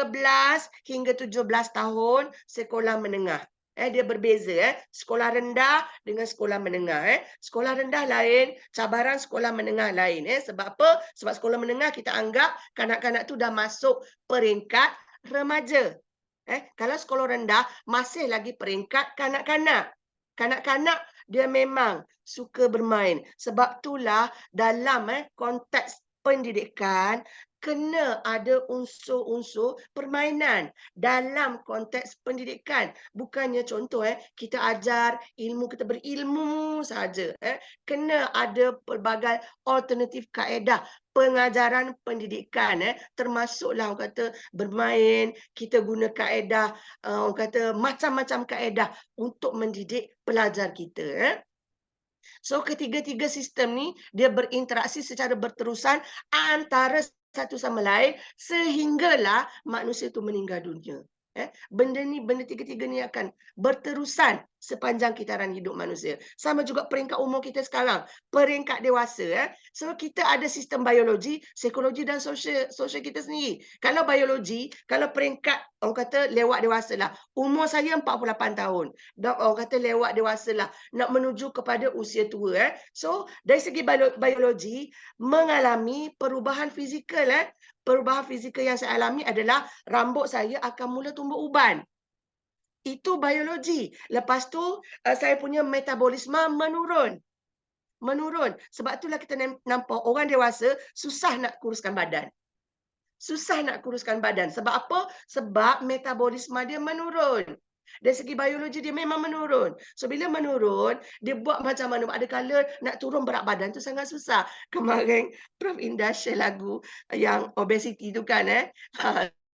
hingga 17 tahun, sekolah menengah. Dia berbeza. Sekolah rendah dengan sekolah menengah. Sekolah rendah lain, cabaran sekolah menengah lain. Sebab apa? Sebab sekolah menengah kita anggap kanak-kanak tu dah masuk peringkat remaja. Kalau sekolah rendah, masih lagi peringkat kanak-kanak. Kanak-kanak dia memang suka bermain. Sebab itulah dalam konteks pendidikan, kena ada unsur-unsur permainan dalam konteks pendidikan. Bukannya contoh, kita ajar ilmu, kita berilmu saja. Kena ada pelbagai alternatif kaedah pengajaran pendidikan termasuklah orang kata bermain, kita guna kaedah orang kata macam-macam kaedah untuk mendidik pelajar kita So ketiga-tiga sistem ni dia berinteraksi secara berterusan antara satu sama lain sehinggalah manusia itu meninggal dunia. Benda tiga-tiga ni akan berterusan sepanjang kitaran hidup manusia. Sama juga peringkat umur kita sekarang, peringkat dewasa. So kita ada sistem biologi, psikologi dan sosial kita sendiri. Kalau biologi, kalau peringkat orang kata lewat dewasa lah. Umur saya 48 tahun. Dan orang kata lewat dewasa lah, nak menuju kepada usia tua. So dari segi biologi mengalami perubahan fizikal. Perubahan fizikal yang saya alami adalah rambut saya akan mula tumbuh uban. Itu biologi. Lepas tu saya punya metabolisme menurun. Sebab itulah kita nampak orang dewasa susah nak kuruskan badan. Sebab apa? Sebab metabolisme dia menurun. Dari segi biologi dia memang menurun. So bila menurun, dia buat macam mana? Ada kala nak turun berat badan tu sangat susah. Kemarin Prof Indah share lagu yang obesity tu kan.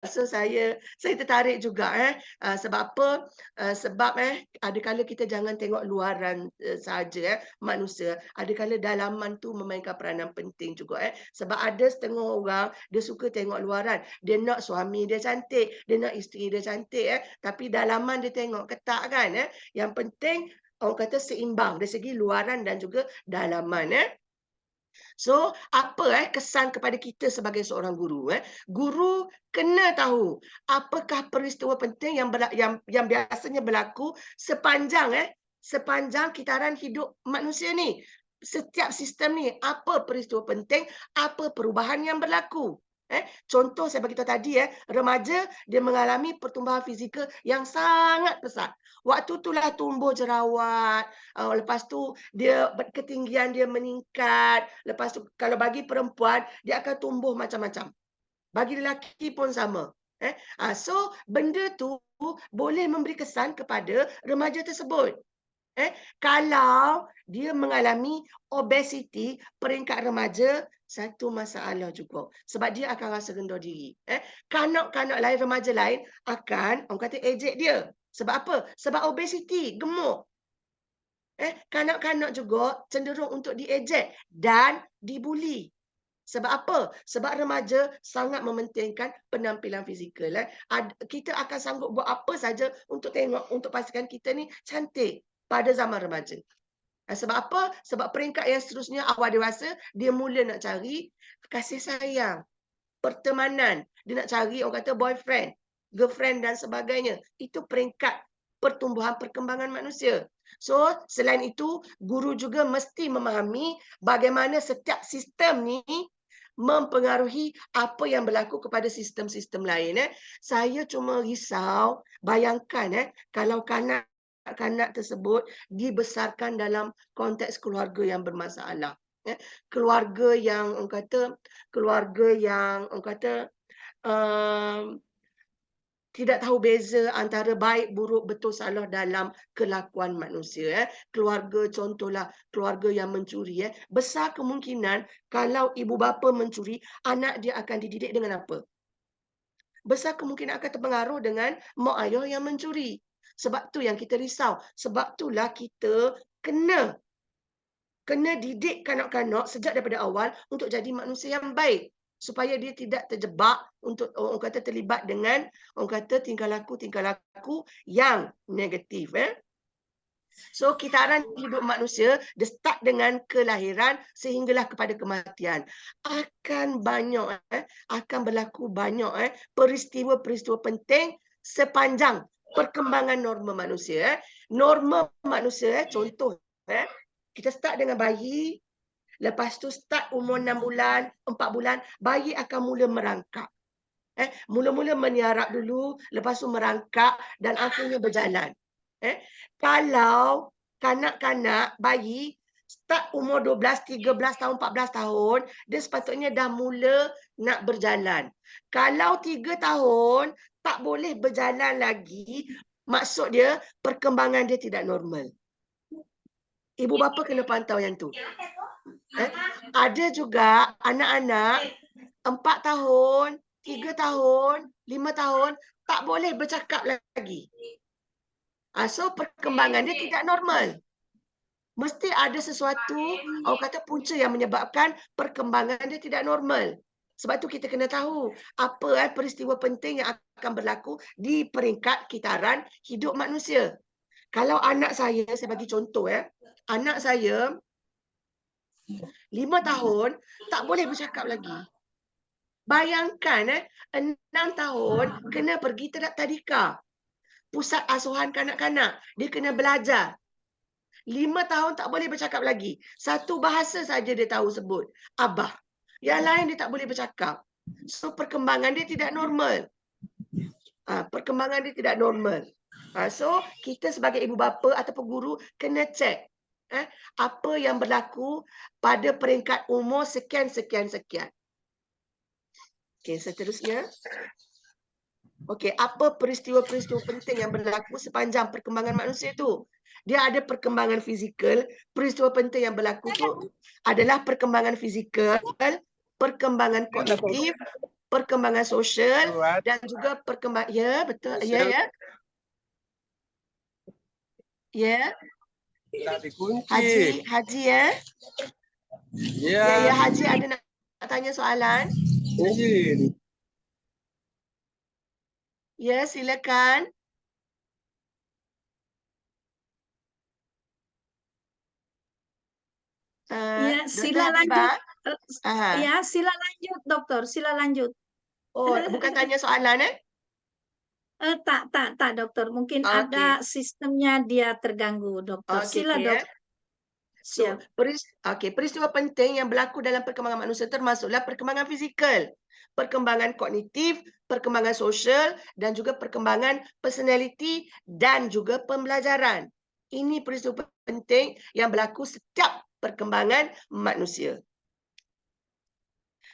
So saya tertarik juga sebab apa? Sebab ada kala kita jangan tengok luaran saja manusia. Ada kala dalaman tu memainkan peranan penting juga sebab ada setengah orang dia suka tengok luaran. Dia nak suami dia cantik, dia nak isteri dia cantik tapi dalaman dia tengok ketak kan. Yang penting orang kata seimbang dari segi luaran dan juga dalaman So, apa kesan kepada kita sebagai seorang guru? Guru kena tahu apakah peristiwa penting yang biasanya berlaku sepanjang kitaran hidup manusia ni. Setiap sistem ni, apa peristiwa penting, apa perubahan yang berlaku. Contoh saya bagi tahu tadi remaja dia mengalami pertumbuhan fizikal yang sangat pesat. Waktu itulah tumbuh jerawat, lepas tu dia ketinggian dia meningkat, lepas tu kalau bagi perempuan dia akan tumbuh macam-macam. Bagi lelaki pun sama. So benda tu boleh memberi kesan kepada remaja tersebut. Kalau dia mengalami obesiti peringkat remaja, satu masalah juga. Sebab dia akan rasa rendah diri. Kanak-kanak lain, remaja lain akan, orang kata, ejek dia. Sebab apa? Sebab obesiti, gemuk. Kanak-kanak juga cenderung untuk diejek dan dibuli. Sebab apa? Sebab remaja sangat mementingkan penampilan fizikal. Kita akan sanggup buat apa saja untuk pastikan kita ni cantik pada zaman remaja. Sebab apa? Sebab peringkat yang seterusnya awal dewasa, dia mula nak cari kasih sayang, pertemanan. Dia nak cari orang kata boyfriend, girlfriend dan sebagainya. Itu peringkat pertumbuhan perkembangan manusia. So, selain itu, guru juga mesti memahami bagaimana setiap sistem ni mempengaruhi apa yang berlaku kepada sistem-sistem lain. Saya cuma risau, bayangkan kalau kanak-kanak tersebut dibesarkan dalam konteks keluarga yang bermasalah. Keluarga yang orang kata tidak tahu beza antara baik, buruk, betul, salah dalam kelakuan manusia. Keluarga, contohlah keluarga yang mencuri. Besar kemungkinan kalau ibu bapa mencuri, anak dia akan dididik dengan apa? Besar kemungkinan akan terpengaruh dengan mak ayah yang mencuri. Sebab tu yang kita risau. Sebab itulah kita kena didik kanak-kanak sejak daripada awal untuk jadi manusia yang baik. Supaya dia tidak terjebak untuk orang kata terlibat dengan orang kata tingkah laku yang negatif. So kitaran hidup manusia dia start dengan kelahiran sehinggalah kepada kematian. Akan berlaku banyak peristiwa-peristiwa penting sepanjang perkembangan norma manusia. Norma manusia contoh kita start dengan bayi. Lepas tu start umur 6 bulan, 4 bulan, bayi akan mula merangkak. Mula-mula meniarap dulu, lepas tu merangkak dan akhirnya berjalan. Kalau kanak-kanak bayi start umur 12, 13 tahun, 14 tahun, dia sepatutnya dah mula nak berjalan. Kalau 3 tahun tak boleh berjalan lagi, maksud dia perkembangan dia tidak normal. Ibu bapa kena pantau yang tu. Ada juga anak-anak 4 tahun, 3 tahun, 5 tahun tak boleh bercakap lagi. So perkembangan dia tidak normal. Mesti ada sesuatu, orang kata punca yang menyebabkan perkembangan dia tidak normal. Sebab tu kita kena tahu apa peristiwa penting yang akan berlaku di peringkat kitaran hidup manusia. Kalau anak saya bagi contoh anak saya 5 tahun tak boleh bercakap lagi. Bayangkan 6 tahun kena pergi tadika. Pusat asuhan kanak-kanak. Dia kena belajar. 5 tahun tak boleh bercakap lagi. Satu bahasa saja dia tahu sebut. Abah. Yang lain dia tak boleh bercakap. So perkembangan dia tidak normal. Perkembangan dia tidak normal. So kita sebagai ibu bapa ataupun guru kena cek apa yang berlaku pada peringkat umur sekian. Okey, seterusnya. Okey, apa peristiwa-peristiwa penting yang berlaku sepanjang perkembangan manusia itu? Dia ada perkembangan fizikal, peristiwa penting yang berlaku tu adalah perkembangan fizikal, perkembangan kognitif, perkembangan sosial dan juga perkembangan betul. Ya. Haji ya. Ya, Haji ada nak tanya soalan? Ya, silakan. Ya, Dr. sila Habibah. lanjut. Ya, sila lanjut, dokter. Sila lanjut. Oh, bukan tanya soalan Tak, dokter. Mungkin Okey. ada sistemnya dia terganggu, dokter. Sila, dok. So, Siap. peristiwa penting yang berlaku dalam perkembangan manusia termasuklah perkembangan fizikal, perkembangan kognitif, perkembangan sosial dan juga perkembangan personality dan juga pembelajaran. Ini peristiwa penting yang berlaku setiap perkembangan manusia.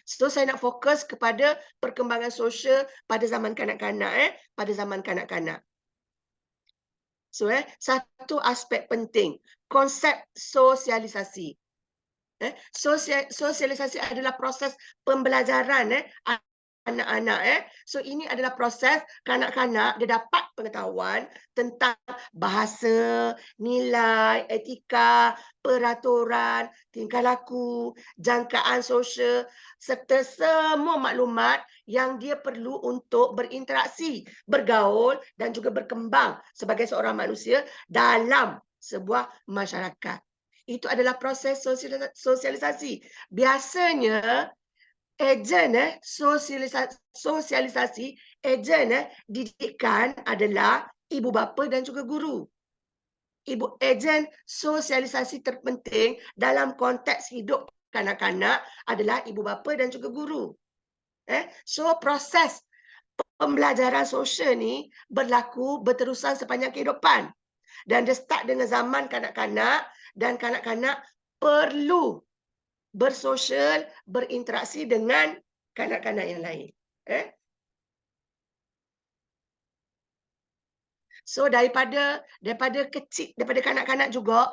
So saya nak fokus kepada perkembangan sosial pada zaman kanak-kanak pada zaman kanak-kanak. So satu aspek penting, konsep sosialisasi. Sosialisasi adalah proses pembelajaran anak-anak. So ini adalah proses kanak-kanak dia dapat pengetahuan tentang bahasa, nilai, etika, peraturan, tingkah laku, jangkaan sosial serta semua maklumat yang dia perlu untuk berinteraksi, bergaul dan juga berkembang sebagai seorang manusia dalam sebuah masyarakat. Itu adalah proses sosialisasi. Biasanya ejen sosialisasi, ejen didikan adalah ibu bapa dan juga guru. Ejen sosialisasi terpenting dalam konteks hidup kanak-kanak adalah ibu bapa dan juga guru. So proses pembelajaran sosial ni berlaku berterusan sepanjang kehidupan. Dan dia start dengan zaman kanak-kanak dan kanak-kanak perlu bersosial, berinteraksi dengan kanak-kanak yang lain. So daripada kecil, daripada kanak-kanak juga,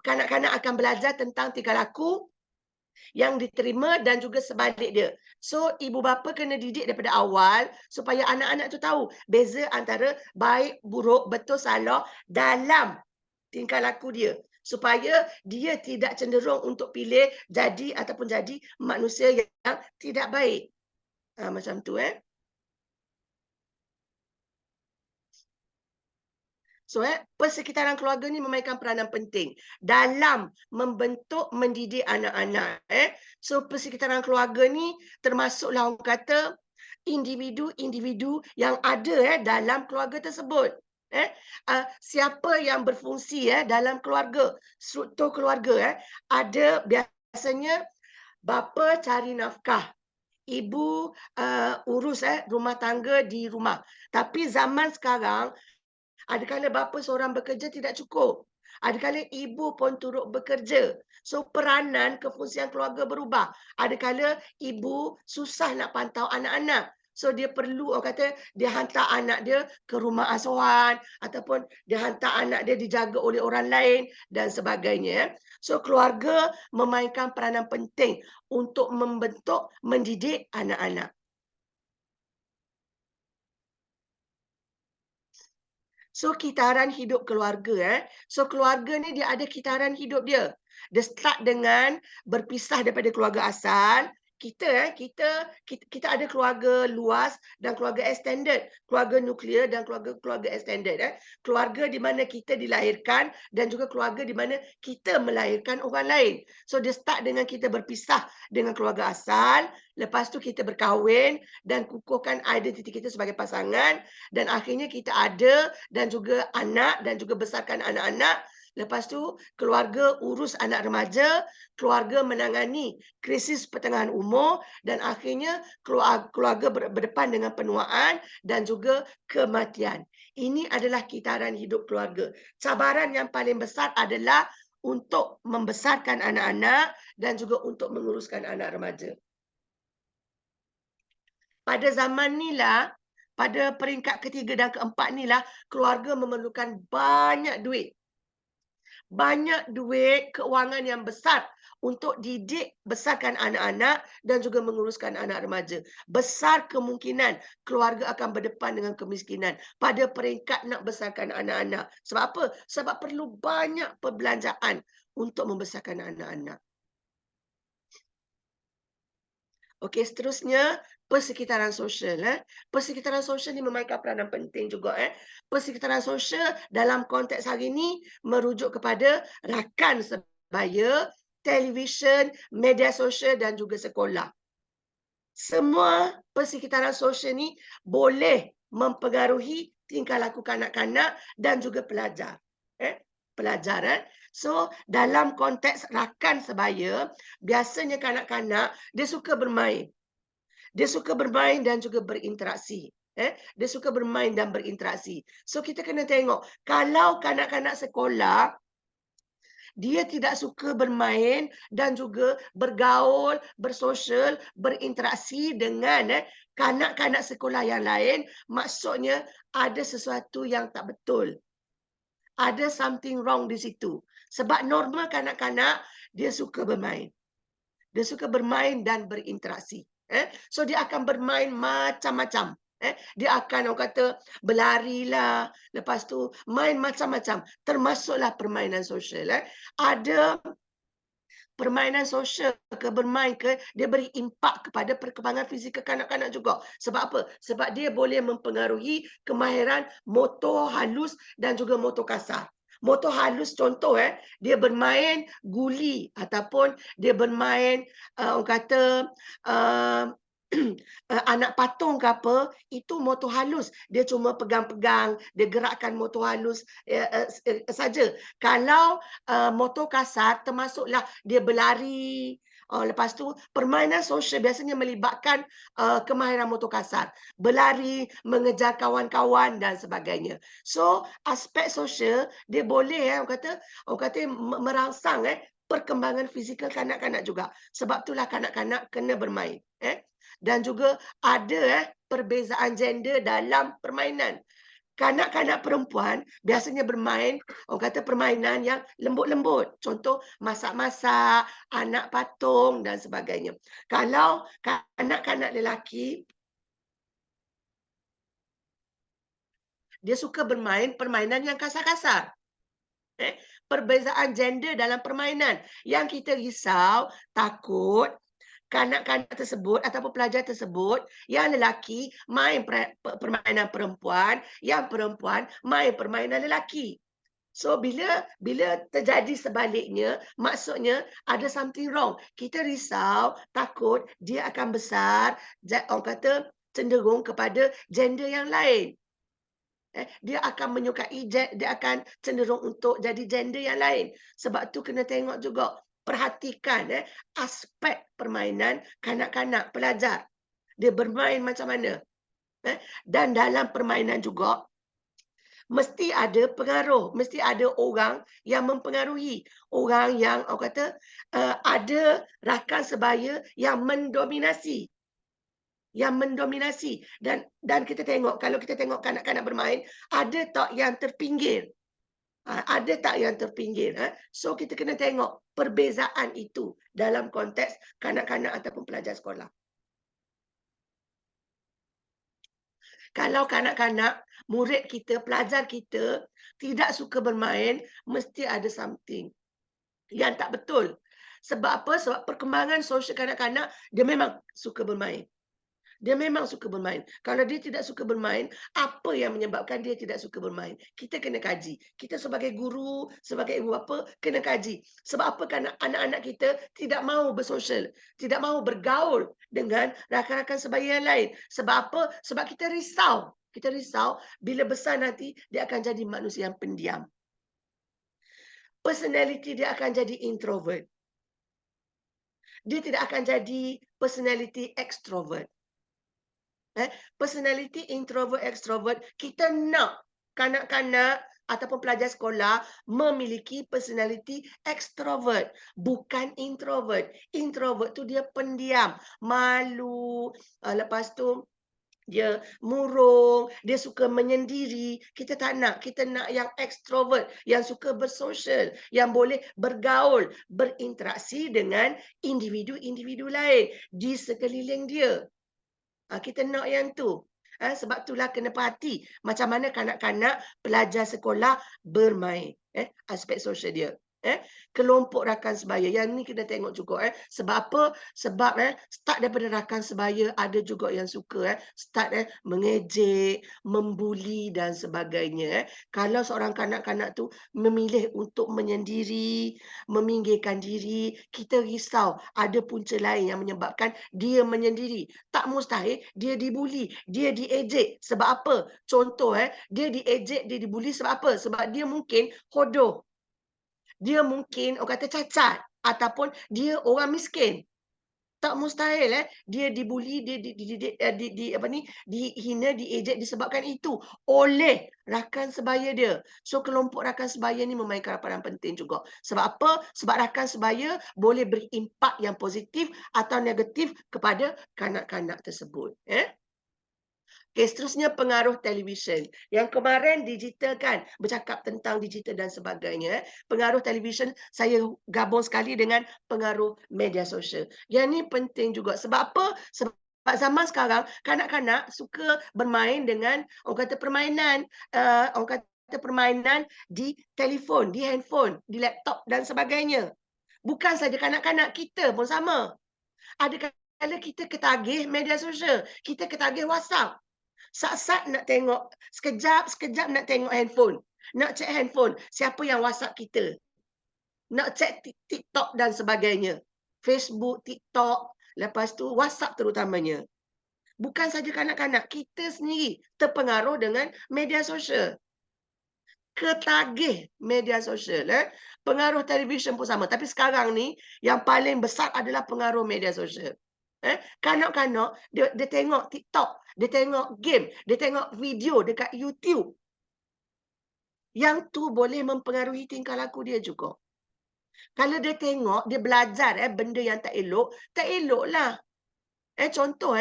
kanak-kanak akan belajar tentang tingkah laku yang diterima dan juga sebalik dia. So ibu bapa kena didik daripada awal supaya anak-anak tu tahu beza antara baik, buruk, betul, salah dalam tingkah laku dia. Supaya dia tidak cenderung untuk pilih jadi ataupun jadi manusia yang tidak baik. Macam tu So persekitaran keluarga ni memainkan peranan penting dalam membentuk mendidik anak-anak. So persekitaran keluarga ni termasuklah orang kata individu-individu yang ada dalam keluarga tersebut. Siapa yang berfungsi dalam keluarga, struktur keluarga ada biasanya bapa cari nafkah, ibu urus rumah tangga di rumah. Tapi zaman sekarang adakala bapa seorang bekerja tidak cukup. Adakala ibu pun turut bekerja. So peranan kefungsian keluarga berubah. Adakala ibu susah nak pantau anak-anak. So dia perlu orang kata dia hantar anak dia ke rumah asuhan ataupun dia hantar anak dia dijaga oleh orang lain dan sebagainya. So keluarga memainkan peranan penting untuk membentuk, mendidik anak-anak. So kitaran hidup keluarga So keluarga ni dia ada kitaran hidup dia. Dia start dengan berpisah daripada keluarga asal, kita ada keluarga luas dan keluarga extended, keluarga nuklear dan keluarga extended. Keluarga di mana kita dilahirkan dan juga keluarga di mana kita melahirkan orang lain. So dia start dengan kita berpisah dengan keluarga asal, lepas tu kita berkahwin dan kukuhkan identiti kita sebagai pasangan, dan akhirnya kita ada dan juga anak dan juga besarkan anak-anak. Lepas tu keluarga urus anak remaja, keluarga menangani krisis pertengahan umur, dan akhirnya keluarga berdepan dengan penuaan dan juga kematian. Ini adalah kitaran hidup keluarga. Cabaran yang paling besar adalah untuk membesarkan anak-anak dan juga untuk menguruskan anak remaja. Pada zaman ni lah, pada peringkat ketiga dan keempat ni lah, keluarga memerlukan banyak duit. Banyak duit, keuangan yang besar untuk didik, besarkan anak-anak dan juga menguruskan anak remaja. Besar kemungkinan keluarga akan berdepan dengan kemiskinan pada peringkat nak besarkan anak-anak. Sebab apa? Sebab perlu banyak perbelanjaan untuk membesarkan anak-anak. Okey, seterusnya persekitaran sosial. Persekitaran sosial ni memainkan peranan penting juga. Persekitaran sosial dalam konteks hari ini merujuk kepada rakan sebaya, televisyen, media sosial dan juga sekolah. Semua persekitaran sosial ni boleh mempengaruhi tingkah laku kanak-kanak dan juga pelajar. Pelajar. So, dalam konteks rakan sebaya, biasanya kanak-kanak dia suka bermain. Dia suka bermain dan juga berinteraksi. Dia suka bermain dan berinteraksi. So, kita kena tengok, kalau kanak-kanak sekolah, dia tidak suka bermain dan juga bergaul, bersosial, berinteraksi dengan kanak-kanak sekolah yang lain, maksudnya ada sesuatu yang tak betul. Ada something wrong di situ. Sebab normal kanak-kanak, dia suka bermain. Dia suka bermain dan berinteraksi. So, dia akan bermain macam-macam. Dia akan, orang kata, berlari lah. Lepas tu, main macam-macam. Termasuklah permainan sosial. Ada permainan sosial ke bermain ke, dia beri impak kepada perkembangan fizikal kanak-kanak juga. Sebab apa? Sebab dia boleh mempengaruhi kemahiran motor halus dan juga motor kasar. Motor halus contoh, dia bermain guli ataupun dia bermain, orang kata, anak patung ke apa, itu motor halus. Dia cuma pegang-pegang, dia gerakkan motor halus saja. Kalau motor kasar, termasuklah dia berlari. Lepas tu, permainan sosial biasanya melibatkan kemahiran motor kasar. Berlari, mengejar kawan-kawan dan sebagainya. So, aspek sosial, dia boleh, orang kata merangsang perkembangan fizikal kanak-kanak juga. Sebab itulah kanak-kanak kena bermain. Dan juga ada perbezaan gender dalam permainan. Kanak-kanak perempuan biasanya bermain, orang kata permainan yang lembut-lembut. Contoh, masak-masak, anak patung dan sebagainya. Kalau kanak-kanak lelaki, dia suka bermain permainan yang kasar-kasar. Perbezaan gender dalam permainan. Yang kita risau, takut, kanak-kanak tersebut ataupun pelajar tersebut, yang lelaki main permainan perempuan, yang perempuan main permainan lelaki. So, bila terjadi sebaliknya, maksudnya ada something wrong. Kita risau, takut dia akan besar, orang kata cenderung kepada gender yang lain. Dia akan menyukai, dia akan cenderung untuk jadi gender yang lain. Sebab tu kena tengok juga, perhatikan aspek permainan kanak-kanak, pelajar. Dia bermain macam mana. Dan dalam permainan juga, mesti ada pengaruh. Mesti ada orang yang mempengaruhi. Orang yang, orang kata, ada rakan sebaya yang mendominasi. Dan kita tengok, kalau kita tengok kanak-kanak bermain, ada tak yang terpinggir? Ada tak yang terpinggir? So, kita kena tengok perbezaan itu dalam konteks kanak-kanak ataupun pelajar sekolah. Kalau kanak-kanak, murid kita, pelajar kita tidak suka bermain, mesti ada something yang tak betul. Sebab apa? Sebab perkembangan sosial kanak-kanak, dia memang suka bermain. Dia memang suka bermain. Kalau dia tidak suka bermain, apa yang menyebabkan dia tidak suka bermain? Kita kena kaji. Kita sebagai guru, sebagai ibu bapa, kena kaji. Sebab apa? Kerana anak-anak kita tidak mahu bersosial, tidak mahu bergaul dengan rakan-rakan sebaya yang lain. Sebab apa? Sebab kita risau. Kita risau bila besar nanti dia akan jadi manusia yang pendiam. Personality dia akan jadi introvert. Dia tidak akan jadi personality extrovert. Personality introvert, extrovert, kita nak kanak-kanak ataupun pelajar sekolah memiliki personality extrovert, bukan introvert. Introvert tu dia pendiam, malu, lepas tu dia murung, dia suka menyendiri. Kita tak nak. Kita nak yang extrovert, yang suka bersosial, yang boleh bergaul, berinteraksi dengan individu-individu lain di sekeliling dia. Kita nak yang tu. Sebab itulah kena perhati macam mana kanak-kanak pelajar sekolah bermain. Aspek sosial dia. Kelompok rakan sebaya. Yang ni kena tengok juga. Sebab apa? Sebab start daripada rakan sebaya ada juga yang suka start mengejek, membuli dan sebagainya. Kalau seorang kanak-kanak tu memilih untuk menyendiri, meminggirkan diri, kita risau ada punca lain yang menyebabkan dia menyendiri. Tak mustahil dia dibuli, dia diejek. Sebab apa? Contoh dia diejek, dia dibuli sebab apa? Sebab dia mungkin hodoh. Dia mungkin orang kata cacat ataupun dia orang miskin. Tak mustahil dia dibuli, dia dihina, diejek disebabkan itu oleh rakan sebaya dia. So kelompok rakan sebaya ni memainkan peranan penting juga. Sebab apa? Sebab rakan sebaya boleh beri impak yang positif atau negatif kepada kanak-kanak tersebut. Okay, seterusnya pengaruh televisyen. Yang kemarin digital kan, bercakap tentang digital dan sebagainya. Pengaruh televisyen saya gabung sekali dengan pengaruh media sosial. Yang ni penting juga. Sebab apa? Sebab zaman sekarang, kanak-kanak suka bermain dengan, orang kata permainan, di telefon, di handphone, di laptop dan sebagainya. Bukan saja kanak-kanak, kita pun sama. Ada kala kita ketagih media sosial, kita ketagih WhatsApp. Sat-sat nak tengok, sekejap nak tengok handphone. Nak check handphone, siapa yang WhatsApp kita. Nak check TikTok dan sebagainya. Facebook, TikTok, lepas tu WhatsApp terutamanya. Bukan saja kanak-kanak, kita sendiri terpengaruh dengan media sosial. Ketagih media sosial. Pengaruh televisyen pun sama. Tapi sekarang ni, yang paling besar adalah pengaruh media sosial. Kanak-kanak, dia tengok TikTok, dia tengok game, dia tengok video dekat YouTube. Yang tu boleh mempengaruhi tingkah laku dia juga. Kalau dia tengok, dia belajar benda yang tak eloklah. Contoh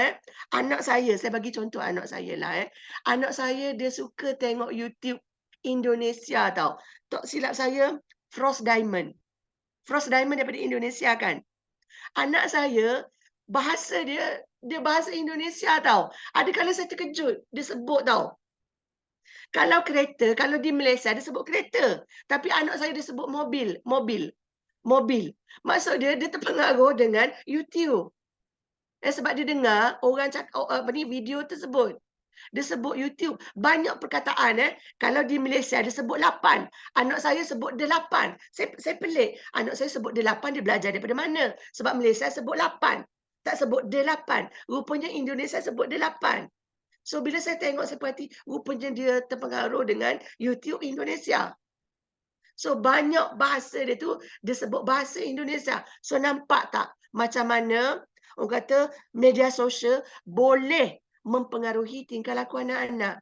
anak saya bagi contoh anak saya lah. Anak saya dia suka tengok YouTube Indonesia tau. Tak silap saya, Frost Diamond. Frost Diamond daripada Indonesia kan. Anak saya, bahasa dia bahasa Indonesia tau. Ada kala saya terkejut, dia sebut tau. Kalau kereta, kalau di Malaysia dia sebut kereta. Tapi anak saya dia sebut mobil. Maksud dia terpengaruh dengan YouTube. Sebab dia dengar orang cakap video tersebut. Dia sebut YouTube. Banyak perkataan kalau di Malaysia dia sebut 8. Anak saya sebut 8. Saya pelik. Anak saya sebut 8, dia belajar daripada mana? Sebab Malaysia sebut 8. Tak sebut 8. Rupanya Indonesia sebut 8. So bila saya tengok, saya perhati, rupanya dia terpengaruh dengan YouTube Indonesia. So banyak bahasa dia tu, dia sebut bahasa Indonesia. So nampak tak macam mana orang kata media sosial boleh mempengaruhi tingkah laku anak-anak.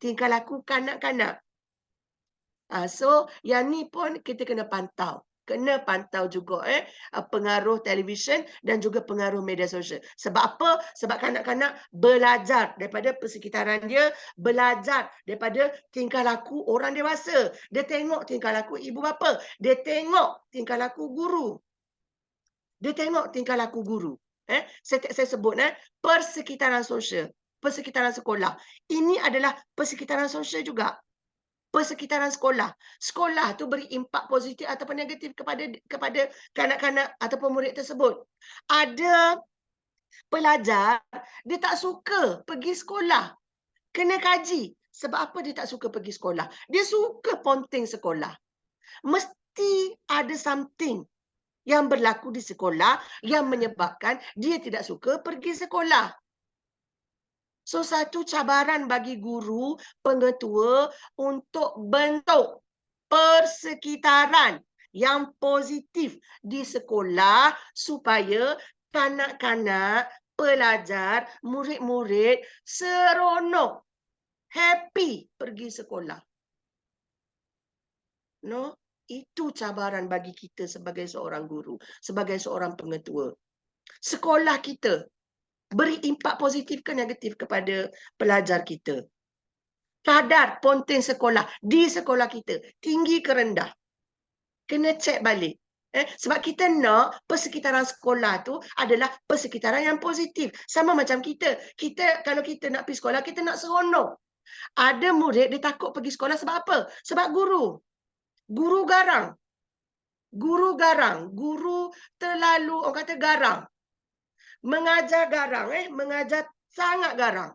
Tingkah laku kanak-kanak. So yang ni pun kita kena pantau. Kena pantau juga pengaruh televisyen dan juga pengaruh media sosial. Sebab apa? Sebab kanak-kanak belajar daripada persekitaran dia, belajar daripada tingkah laku orang dewasa. Dia tengok tingkah laku ibu bapa, dia tengok tingkah laku guru. Dia tengok tingkah laku guru. Saya sebut persekitaran sosial, persekitaran sekolah. Ini adalah persekitaran sosial juga. persekitaran sekolah. Sekolah tu beri impak positif ataupun negatif kepada kanak-kanak ataupun murid tersebut. Ada pelajar, dia tak suka pergi sekolah. Kena kaji. Sebab apa dia tak suka pergi sekolah? Dia suka ponteng sekolah. Mesti ada something yang berlaku di sekolah yang menyebabkan dia tidak suka pergi sekolah. So, satu cabaran bagi guru, pengetua untuk bentuk persekitaran yang positif di sekolah supaya kanak-kanak, pelajar, murid-murid seronok, happy pergi sekolah. No, itu cabaran bagi kita sebagai seorang guru, sebagai seorang pengetua. Sekolah kita beri impak positif ke negatif kepada pelajar kita. Kadar ponteng sekolah di sekolah kita tinggi ke rendah. Kena cek balik. Sebab kita nak persekitaran sekolah tu adalah persekitaran yang positif. Sama macam kita. Kalau kita nak pergi sekolah, kita nak seronok. Ada murid dia takut pergi sekolah sebab apa? Sebab guru. Guru garang. Guru garang. Guru terlalu, orang kata garang. Mengajar garang. Mengajar sangat garang.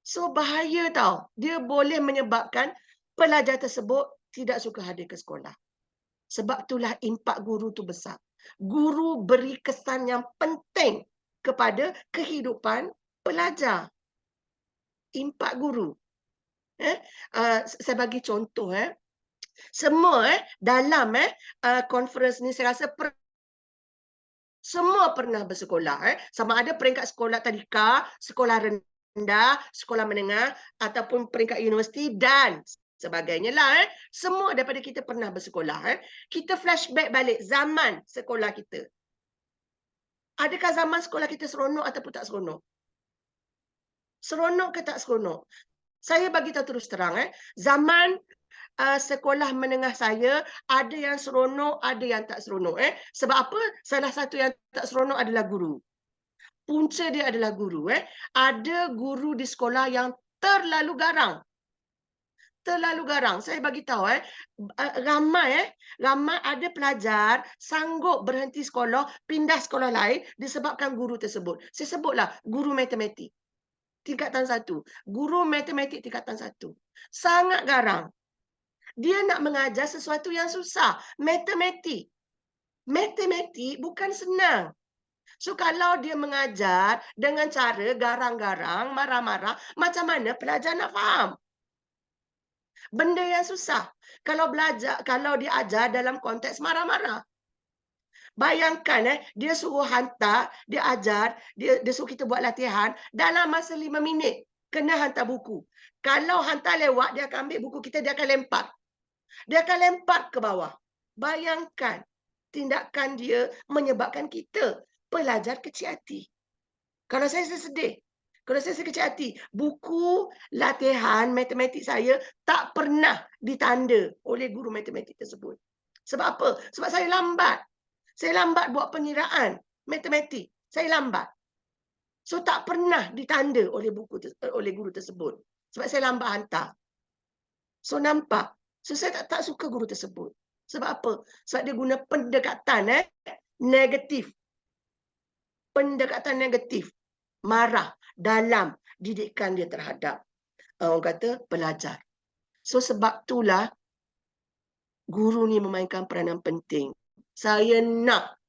So, bahaya tau. Dia boleh menyebabkan pelajar tersebut tidak suka hadir ke sekolah. Sebab itulah impak guru tu besar. Guru beri kesan yang penting kepada kehidupan pelajar. Impak guru. Saya bagi contoh. Semua dalam conference ni saya rasa semua pernah bersekolah. Sama ada peringkat sekolah tadika, sekolah rendah, sekolah menengah ataupun peringkat universiti dan sebagainya lah. Semua daripada kita pernah bersekolah. Kita flashback balik zaman sekolah kita. Adakah zaman sekolah kita seronok ataupun tak seronok? Seronok ke tak seronok? Saya bagi tahu terus terang. Zaman sekolah menengah saya, ada yang seronok, ada yang tak seronok. Sebab apa? Salah satu yang tak seronok adalah guru. Punca dia adalah guru. Ada guru di sekolah yang terlalu garang. Terlalu garang. Saya bagi tahu, ramai ada pelajar sanggup berhenti sekolah, pindah sekolah lain disebabkan guru tersebut. Saya sebutlah guru matematik tingkatan 1. Guru matematik tingkatan 1. Sangat garang. Dia nak mengajar sesuatu yang susah. Matematik. Matematik bukan senang. So, kalau dia mengajar dengan cara garang-garang, marah-marah, macam mana pelajar nak faham? Benda yang susah. Kalau dia ajar dalam konteks marah-marah. Bayangkan, dia suruh hantar, dia ajar, dia suruh kita buat latihan dalam masa 5 minit. Kena hantar buku. Kalau hantar lewat, dia akan ambil buku kita, dia akan lempar. Dia akan lempar ke bawah. Bayangkan tindakan dia menyebabkan kita, pelajar kecil hati. Kalau saya sedih. Kalau saya kecil hati. Buku latihan matematik saya tak pernah ditanda oleh guru matematik tersebut. Sebab apa? Sebab saya lambat. Saya lambat buat pengiraan matematik. Saya lambat. So, tak pernah ditanda oleh guru tersebut. Sebab saya lambat hantar. So, nampak. So, saya tak suka guru tersebut. Sebab apa? Sebab dia guna pendekatan negatif. Pendekatan negatif. Marah dalam didikan dia terhadap orang kata pelajar. So, sebab itulah guru ni memainkan peranan penting. Saya nak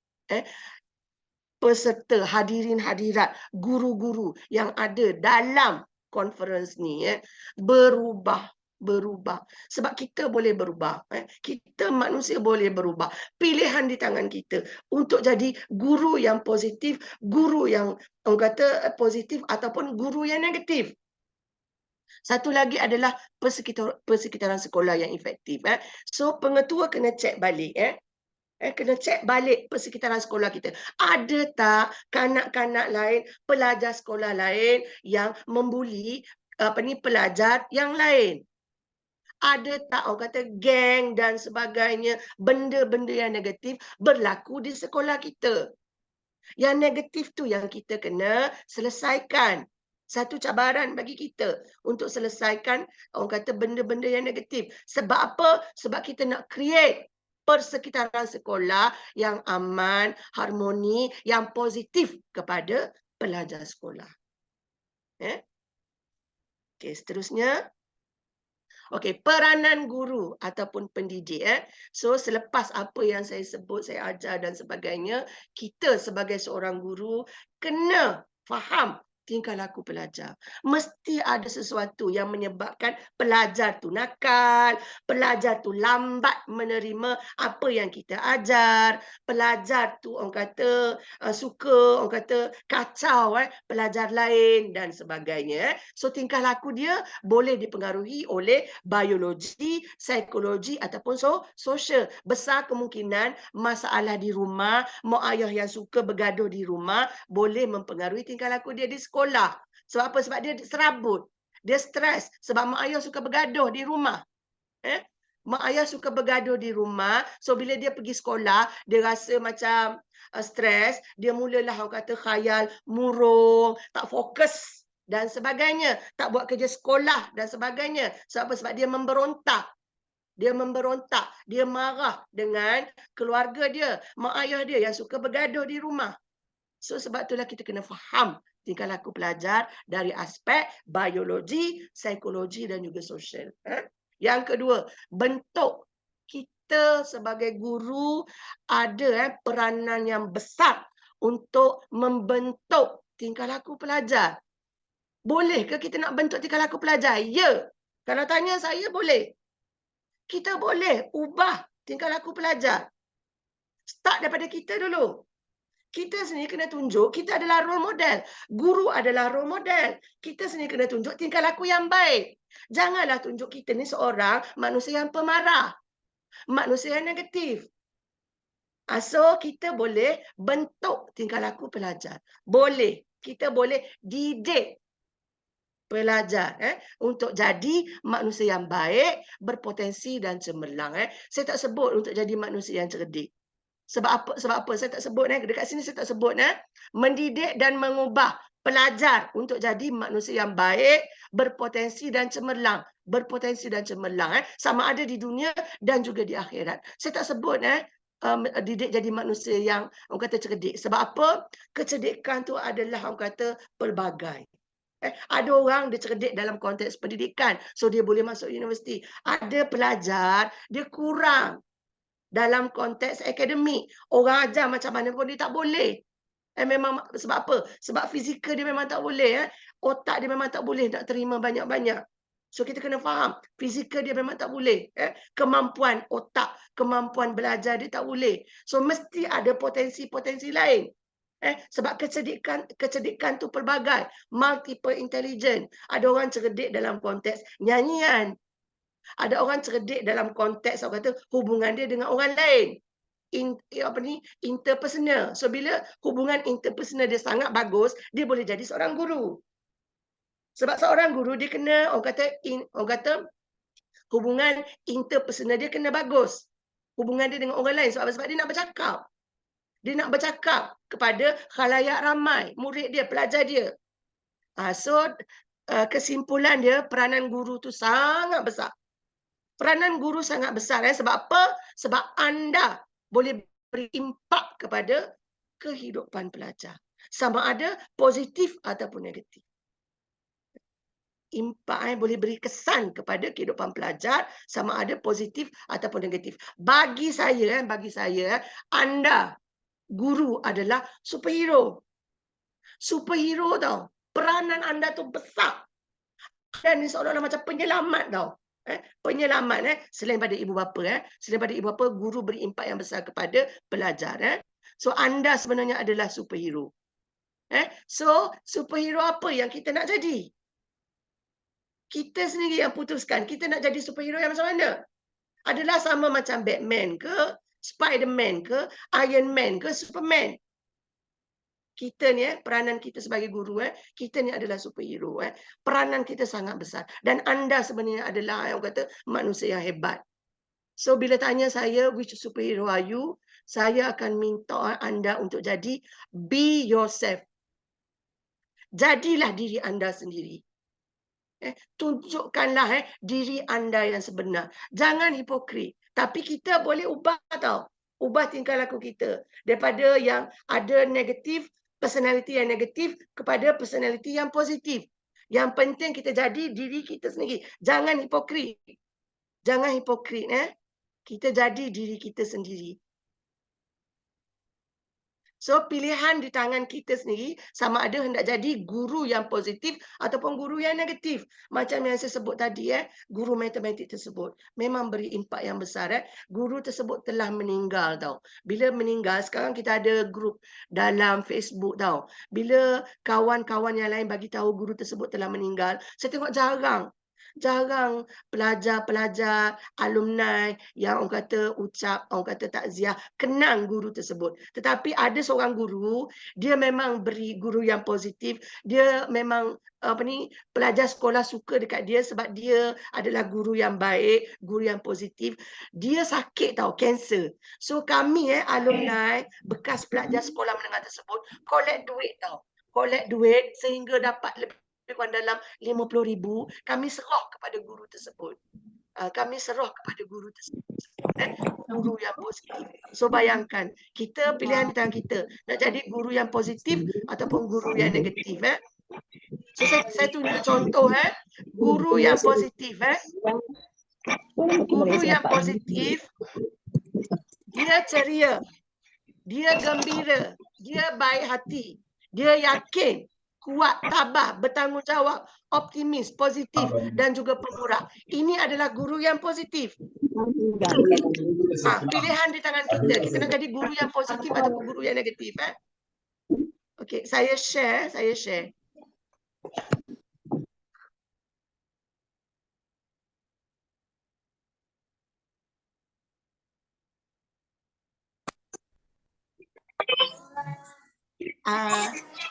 peserta, hadirin hadirat, guru-guru yang ada dalam conference ni berubah. Sebab kita boleh berubah. Kita manusia boleh berubah. Pilihan di tangan kita untuk jadi guru yang positif, guru yang orang kata positif ataupun guru yang negatif. Satu lagi adalah persekitaran sekolah yang efektif. So, pengetua kena cek balik. Kena cek balik persekitaran sekolah kita. Ada tak kanak-kanak lain, pelajar sekolah lain yang membuli pelajar yang lain? Ada tak orang kata geng dan sebagainya, benda-benda yang negatif berlaku di sekolah kita? Yang negatif tu yang kita kena selesaikan. Satu cabaran bagi kita untuk selesaikan orang kata benda-benda yang negatif. Sebab apa? Sebab kita nak create persekitaran sekolah yang aman, harmoni, yang positif kepada pelajar sekolah. Okey, seterusnya. Okey, peranan guru ataupun pendidik. So, selepas apa yang saya sebut, saya ajar dan sebagainya, kita sebagai seorang guru kena faham tingkah laku pelajar. Mesti ada sesuatu yang menyebabkan pelajar tu nakal, pelajar tu lambat menerima apa yang kita ajar, pelajar tu orang kata suka, orang kata kacau pelajar lain dan sebagainya. So, tingkah laku dia boleh dipengaruhi oleh biologi, psikologi ataupun sosial. Besar kemungkinan masalah di rumah, mak ayah yang suka bergaduh di rumah boleh mempengaruhi tingkah laku dia di sekolah. Sebab apa? Sebab dia serabut. Dia stres sebab mak ayah suka bergaduh di rumah. Mak ayah suka bergaduh di rumah. So bila dia pergi sekolah, dia rasa macam stres, dia mulalah orang kata khayal murung, tak fokus dan sebagainya, tak buat kerja sekolah dan sebagainya. Sebab apa? Sebab dia memberontak. Dia memberontak, dia marah dengan keluarga dia, mak ayah dia yang suka bergaduh di rumah. So sebab itulah kita kena faham tingkah laku pelajar dari aspek biologi, psikologi dan juga sosial. Yang kedua, bentuk. Kita sebagai guru ada peranan yang besar untuk membentuk tingkah laku pelajar. Boleh ke kita nak bentuk tingkah laku pelajar? Ya. Kalau tanya saya, boleh. Kita boleh ubah tingkah laku pelajar. Start daripada kita dulu. Kita sendiri kena tunjuk kita adalah role model. Guru adalah role model. Kita sendiri kena tunjuk tingkah laku yang baik. Janganlah tunjuk kita ni seorang manusia yang pemarah. Manusia yang negatif. So, kita boleh bentuk tingkah laku pelajar. Boleh. Kita boleh didik pelajar untuk jadi manusia yang baik, berpotensi dan cemerlang. Saya tak sebut untuk jadi manusia yang cerdik. Sebab apa? Saya tak sebut dekat sini saya tak sebut mendidik dan mengubah pelajar untuk jadi manusia yang baik, berpotensi dan cemerlang. Berpotensi dan cemerlang sama ada di dunia dan juga di akhirat. Saya tak sebut didik jadi manusia yang orang kata cerdik. Sebab apa? Kecerdikan tu adalah orang kata pelbagai. Ada orang dia cerdik dalam konteks pendidikan, so dia boleh masuk universiti. Ada pelajar dia kurang dalam konteks akademik. Orang ajar macam mana pun dia tak boleh. Memang sebab apa? Sebab fizikal dia memang tak boleh. Otak dia memang tak boleh nak terima banyak-banyak. So kita kena faham, fizikal dia memang tak boleh. Kemampuan otak, kemampuan belajar dia tak boleh. So mesti ada potensi-potensi lain. Sebab kecerdikan tu pelbagai, multiple intelligence. Ada orang cerdik dalam konteks nyanyian. Ada orang cerdik dalam konteks orang kata hubungan dia dengan orang lain. Interpersonal. So bila hubungan interpersonal dia sangat bagus, dia boleh jadi seorang guru. Sebab seorang guru dia kena orang kata hubungan interpersonal dia kena bagus. Hubungan dia dengan orang lain sebab dia nak bercakap. Dia nak bercakap kepada khalayak ramai, murid dia, pelajar dia. So kesimpulan dia, peranan guru tu sangat besar. Peranan guru sangat besar. Sebab apa? Sebab anda boleh beri impak kepada kehidupan pelajar. Sama ada positif ataupun negatif. Impak boleh beri kesan kepada kehidupan pelajar sama ada positif ataupun negatif. Bagi saya, anda guru adalah superhero. Superhero tau. Peranan anda tu besar. Dan ni seolah-olah macam penyelamat tau. Penyelamat selain pada ibu bapa selain pada ibu bapa, guru beri impak yang besar kepada pelajar So anda sebenarnya adalah superhero. So superhero apa yang kita nak jadi? Kita sendiri yang putuskan kita nak jadi superhero yang macam mana. Adalah sama macam Batman ke, Spiderman ke, Iron Man ke, Superman. Kita ni peranan kita sebagai guru kita ni adalah superhero peranan kita sangat besar dan anda sebenarnya adalah yang kata manusia yang hebat. So bila tanya saya which superhero are you, saya akan minta anda untuk jadi be yourself. Jadilah diri anda sendiri. Tunjukkanlah diri anda yang sebenar. Jangan hipokrit. Tapi kita boleh ubah tau. Ubah tingkah laku kita. Daripada yang ada negatif, personality yang negatif kepada personality yang positif. Yang penting kita jadi diri kita sendiri. Jangan hipokrit. Jangan hipokrit. Kita jadi diri kita sendiri. So, pilihan di tangan kita sendiri sama ada hendak jadi guru yang positif ataupun guru yang negatif. Macam yang saya sebut tadi, guru matematik tersebut memang beri impak yang besar. Guru tersebut telah meninggal tau. Bila meninggal, sekarang kita ada grup dalam Facebook tau. Bila kawan-kawan yang lain bagi tahu guru tersebut telah meninggal, saya tengok jarang pelajar-pelajar, alumni yang orang kata ucap, orang kata takziah, kenang guru tersebut. Tetapi ada seorang guru, dia memang beri guru yang positif, dia memang pelajar sekolah suka dekat dia sebab dia adalah guru yang baik, guru yang positif. Dia sakit tau, kanser. So kami alumni, bekas pelajar sekolah menengah tersebut, collect duit tau. Collect duit sehingga dapat lebih kurang dalam 50,000, kami serah kepada guru tersebut. Kami serah kepada guru tersebut. Guru yang positif. So bayangkan, kita pilihan di tangan kita. Nak jadi guru yang positif ataupun guru yang negatif. So saya tunjuk contoh. Guru yang positif. Guru yang positif, dia ceria, dia gembira, dia baik hati, dia yakin, kuat, tabah, bertanggungjawab, optimis, positif dan juga pemurah. Ini adalah guru yang positif. Pilihan di tangan kita. Kita nak jadi guru yang positif ataupun guru yang negatif. Okey, saya share.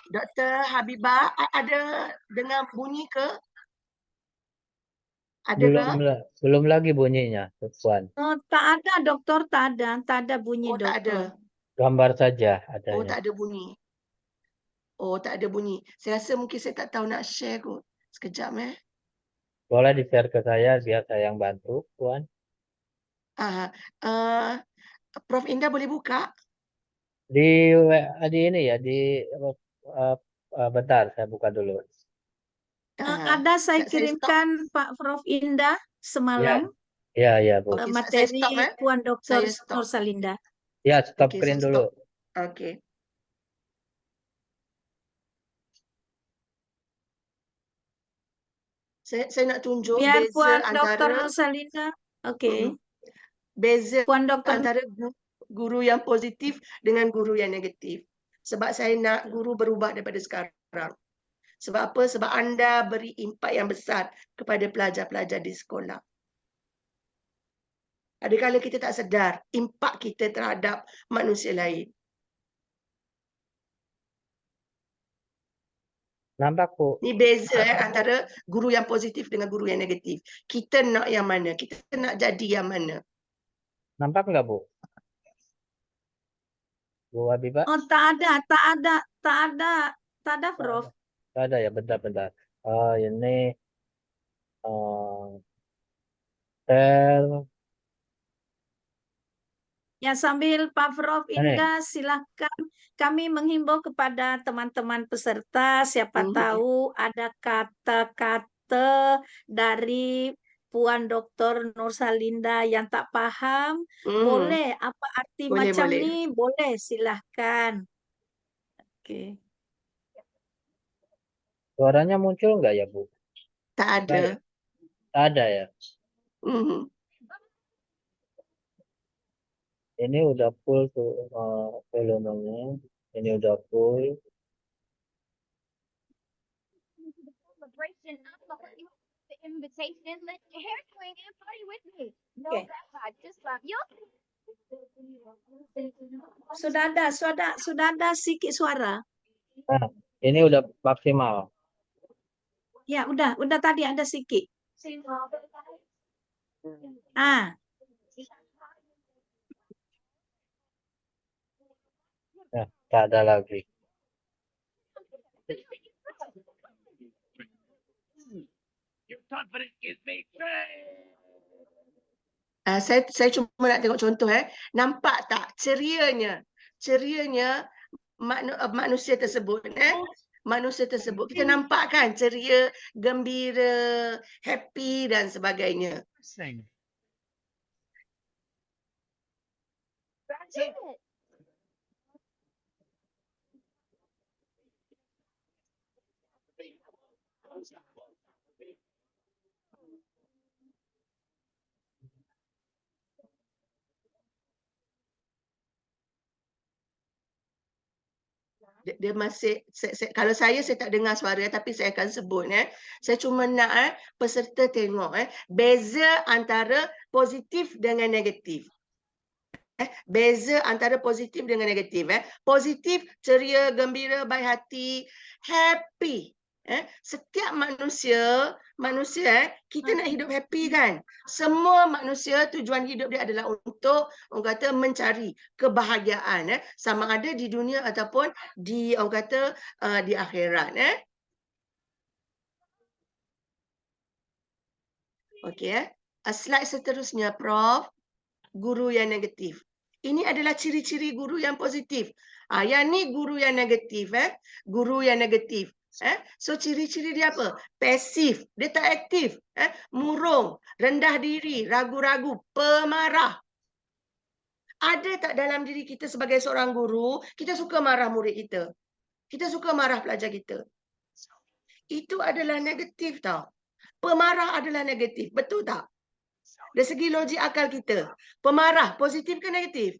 Dr. Habibah, ada dengar bunyi ke? Ada ke? Belum lagi bunyinya, Puan. Oh, tak ada doktor, tak ada bunyi Oh, tak ada. doktor. Gambar saja Oh, adanya. tak ada bunyi. Oh, tak ada bunyi. Saya rasa mungkin saya tak tahu nak share kot. Sekejap. Boleh di-share ke saya biar saya yang bantu, Puan. Prof Indah boleh buka? Di ini ya, bentar saya buka dulu. Ada saya Saya kirimkan Pak Prof Indah semalam Ya, Bu. Okey, saya materi stop, Puan Dr. Saya stop. Nursalinda. Ya, stop Okey, screen saya dulu. stop. Okey. Saya nak tunjuk Biar beza Puan Dr. antara Nursalinda. Oke. beza Puan Dr. antara guru yang positif dengan guru yang negatif. Sebab saya nak guru berubah daripada sekarang. Sebab apa? Sebab anda beri impak yang besar kepada pelajar-pelajar di sekolah. Adakala kita tak sedar impak kita terhadap manusia lain. Nampak, Bu? Ni beza antara guru yang positif dengan guru yang negatif. Kita nak yang mana? Kita nak jadi yang mana? Nampak nggak, Bu? Bu Habibah? Oh, tak ada, Prof. Tak ada ya, bentar. Ini share. Ya, sambil Pak Prof Ini. Indah, silakan kami menghimbau kepada teman-teman peserta, siapa tahu ada kata-kata dari Puan Dr. Nursalinda yang tak paham, boleh apa arti macam ni, boleh silahkan. Oke. Suaranya muncul nggak ya, Bu? Tak ada. Tak ada ya. Ini udah full tuh volumenya. Ini udah full. Sudah ada sedikit suara. Nah, ini udah maksimal. Ya, udah tadi ada sedikit. Nah, tak ada lagi. Saya cuma nak tengok contoh. Nampak tak cerianya manusia tersebut. Manusia tersebut. Kita nampak kan ceria, gembira, happy dan sebagainya. Dia masih kalau saya tak dengar suara tapi saya akan sebut. Saya cuma nak peserta tengok beza antara positif dengan negatif. Beza antara positif dengan negatif. Positif, ceria, gembira, baik hati, happy. Setiap manusia kita nak hidup happy kan. Semua manusia tujuan hidup dia adalah untuk orang kata mencari kebahagiaan sama ada di dunia ataupun di orang kata di akhirat. Okey. Slide seterusnya Prof. Guru yang negatif. Ini adalah ciri-ciri guru yang positif. Yang ni guru yang negatif. Guru yang negatif. So ciri-ciri dia apa? Pasif. Dia tak aktif. Murung, rendah diri, ragu-ragu, pemarah. Ada tak dalam diri kita sebagai seorang guru, kita suka marah murid kita. Kita suka marah pelajar kita. Itu adalah negatif tau. Pemarah adalah negatif. Betul tak? Dari segi logik akal kita. Pemarah, positif ke negatif?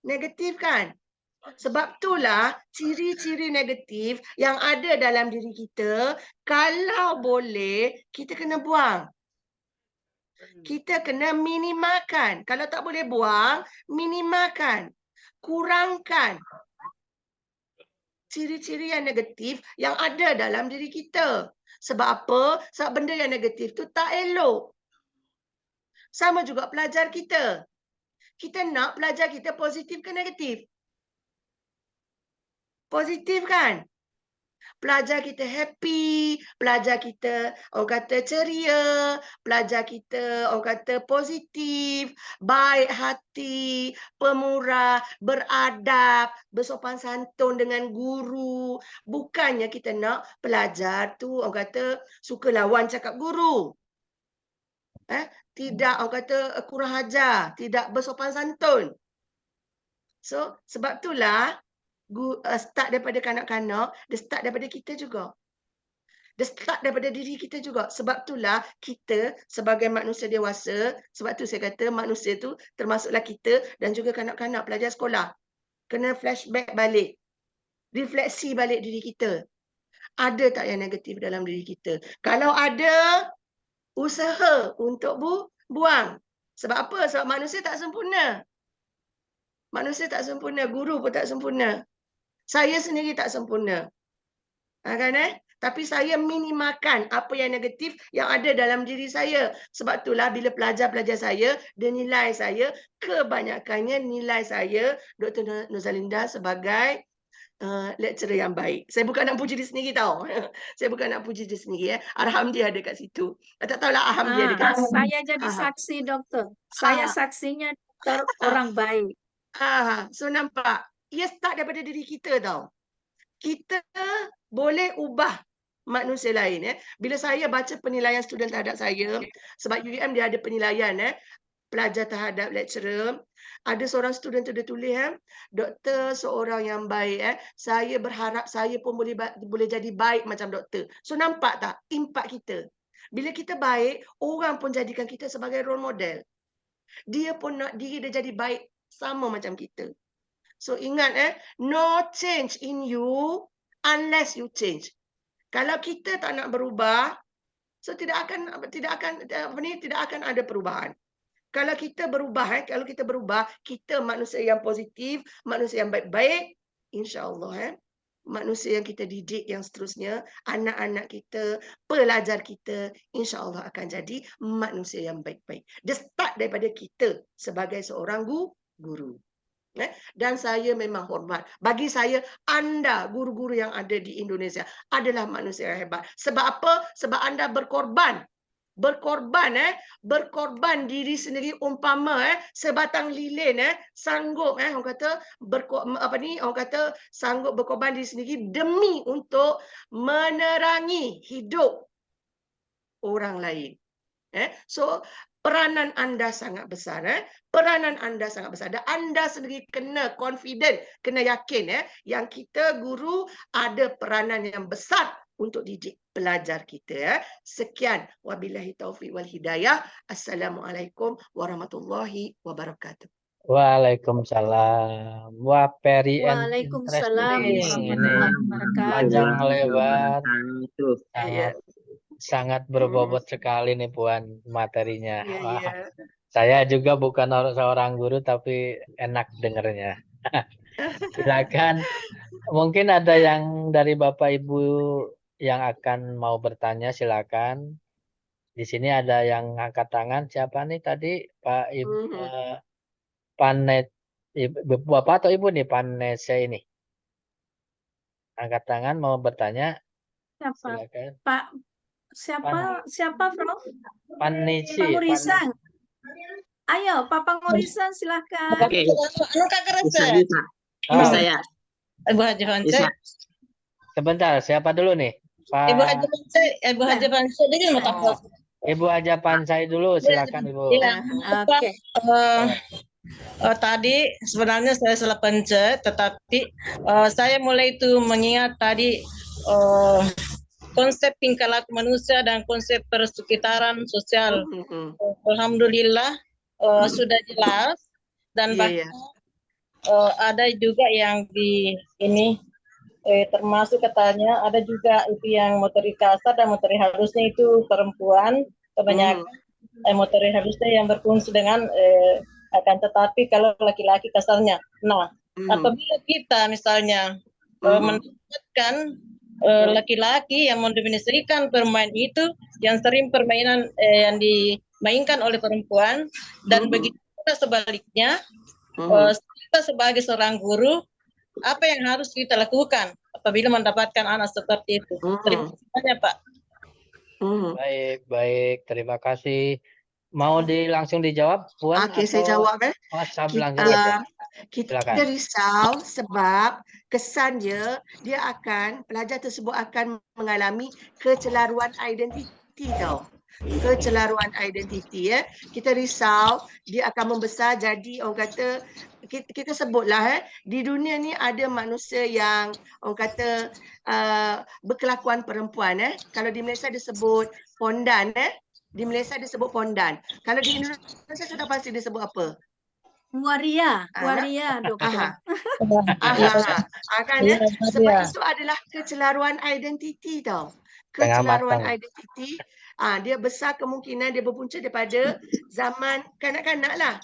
Negatif kan? Sebab itulah ciri-ciri negatif yang ada dalam diri kita, kalau boleh, kita kena buang. Kita kena minimalkan. Kalau tak boleh buang, minimalkan. Kurangkan ciri-ciri yang negatif yang ada dalam diri kita. Sebab apa? Sebab benda yang negatif tu tak elok. Sama juga pelajar kita. Kita nak pelajar kita positif ke negatif? Positif kan? Pelajar kita happy, pelajar kita orang kata ceria, pelajar kita orang kata positif, baik hati, pemurah, beradab, bersopan santun dengan guru. Bukannya kita nak pelajar tu orang kata suka lawan cakap guru. Tidak orang kata kurang ajar, tidak bersopan santun. So, sebab itulah start daripada kanak-kanak, dia start daripada kita juga. Dia start daripada diri kita juga. Sebab itulah kita sebagai manusia dewasa, sebab tu saya kata manusia tu termasuklah kita dan juga kanak-kanak pelajar sekolah. Kena flashback balik. Refleksi balik diri kita. Ada tak yang negatif dalam diri kita? Kalau ada, usaha untuk buang. Sebab apa? Sebab manusia tak sempurna. Manusia tak sempurna. Guru pun tak sempurna. Saya sendiri tak sempurna. Kan? Tapi saya minimalkan apa yang negatif yang ada dalam diri saya. Sebab itulah bila pelajar-pelajar saya, dia nilai saya, kebanyakannya nilai saya, Dr. Nursalinda sebagai lecturer yang baik. Saya bukan nak puji diri sendiri tau. Saya bukan nak puji diri sendiri. Arham dia ada kat situ. Tak tahulah Arham dia ada kat situ. Saya jadi saksi doktor. Saya saksinya dokter orang baik. So nampak. Ia start daripada diri kita tau. Kita boleh ubah manusia lain. Bila saya baca penilaian student terhadap saya, sebab UUM dia ada penilaian pelajar terhadap lecturer, ada seorang student tu dia tulis, doktor seorang yang baik, saya berharap saya pun boleh jadi baik macam doktor. So nampak tak impak kita? Bila kita baik, orang pun jadikan kita sebagai role model. Dia pun nak diri dia jadi baik sama macam kita. So ingat no change in you unless you change. Kalau kita tak nak berubah, so tidak akan ada perubahan. Kalau kita berubah, kita manusia yang positif, manusia yang baik-baik, insya-Allah manusia yang kita didik yang seterusnya, anak-anak kita, pelajar kita, insya-Allah akan jadi manusia yang baik-baik. Dia start daripada kita sebagai seorang guru. Dan saya memang hormat. Bagi saya, anda guru-guru yang ada di Indonesia adalah manusia yang hebat. Sebab apa? Sebab anda berkorban. Berkorban diri sendiri, umpama sebatang lilin sanggup orang kata orang kata sanggup berkorban diri sendiri demi untuk menerangi hidup orang lain. So peranan anda sangat besar. Peranan anda sangat besar. Dan anda sendiri kena confident, kena yakin yang kita guru ada peranan yang besar untuk didik pelajar kita. Sekian, wabillahi taufiq wal hidayah. Assalamualaikum warahmatullahi wabarakatuh. Waalaikumsalam. Wah, very Waalaikumsalam interesting ini. warahmatullahi wabarakatuh. Panjang lebar, Iya, sangat berbobot sekali nih Puan materinya. iya, Wah, iya. saya juga bukan seorang guru tapi enak dengernya. Silakan. Mungkin ada yang dari Bapak Ibu yang akan mau bertanya, silakan. Di sini ada yang angkat tangan. Siapa nih tadi? Pak Ibu, Panet, Bapak atau Ibu nih Panese ini? Angkat tangan mau bertanya, Siapa? silakan. Pak siapa Prof? Panisi. Pak Ngurisan. Ayo, Pak Pangurisan silakan. Oke. Kak Kerasa. Oh, Saya. Ibu Haji Fanse. sebentar, siapa dulu nih? Pak Ibu Haji Fanse, Ibu Haji Fanse dia kan mau Oh, Ibu Haja Pansai dulu, silakan Ibu. Iya. Oke. Tadi sebenarnya saya salah pencet, tetapi saya mulai itu mengingat tadi konsep tingkah laku manusia dan konsep persekitaran sosial. Alhamdulillah sudah jelas dan Iya, bahkan ada juga yang di ini termasuk katanya ada juga itu yang motorik kasar dan motorik halusnya itu perempuan kebanyakan motorik halusnya yang berfungsi dengan akan tetapi kalau laki-laki kasarnya. Nah, apabila kita misalnya mendapatkan laki-laki yang mendefinisikan permain itu yang sering permainan yang dimainkan oleh perempuan dan begitu juga sebaliknya kita sebagai seorang guru apa yang harus kita lakukan apabila mendapatkan anak seperti itu. Terima kasih Pak. Baik, terima kasih. Mau langsung dijawab, Puan? Oke, saya jawab. Langsung aja. Kita risau sebab kesan dia akan, pelajar tersebut akan mengalami kecelaruan identiti tau. Kecelaruan identiti kita risau dia akan membesar jadi orang kata kita sebutlah di dunia ni ada manusia yang orang kata berkelakuan perempuan kalau di Malaysia disebut pondan di Malaysia disebut pondan. Kalau di Indonesia sudah pasti disebut apa? Waria dokter. Kan sebab itu adalah kecelaruan identiti tau. Kecelaruan identiti dia besar kemungkinan dia berpunca daripada zaman kanak-kanak lah.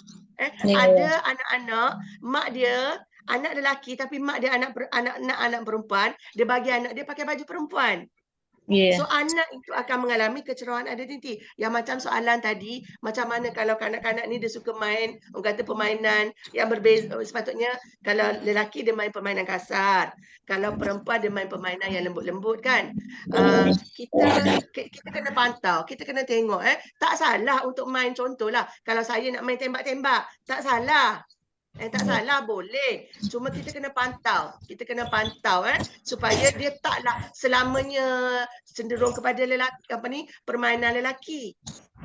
Ada anak-anak mak dia anak lelaki tapi mak dia anak perempuan, dia bagi anak dia pakai baju perempuan. So anak itu akan mengalami kecelaruan identiti. Yang macam soalan tadi, macam mana kalau kanak-kanak ni dia suka main, orang kata permainan yang berbeza. Sepatutnya kalau lelaki dia main permainan kasar, kalau perempuan dia main permainan yang lembut-lembut kan. Kita kena pantau, kita kena tengok tak salah untuk main, contohlah kalau saya nak main tembak-tembak, tak salah. Tak salah, boleh. Cuma kita kena pantau. Kita kena pantau supaya dia taklah selamanya cenderung kepada lelaki, permainan lelaki.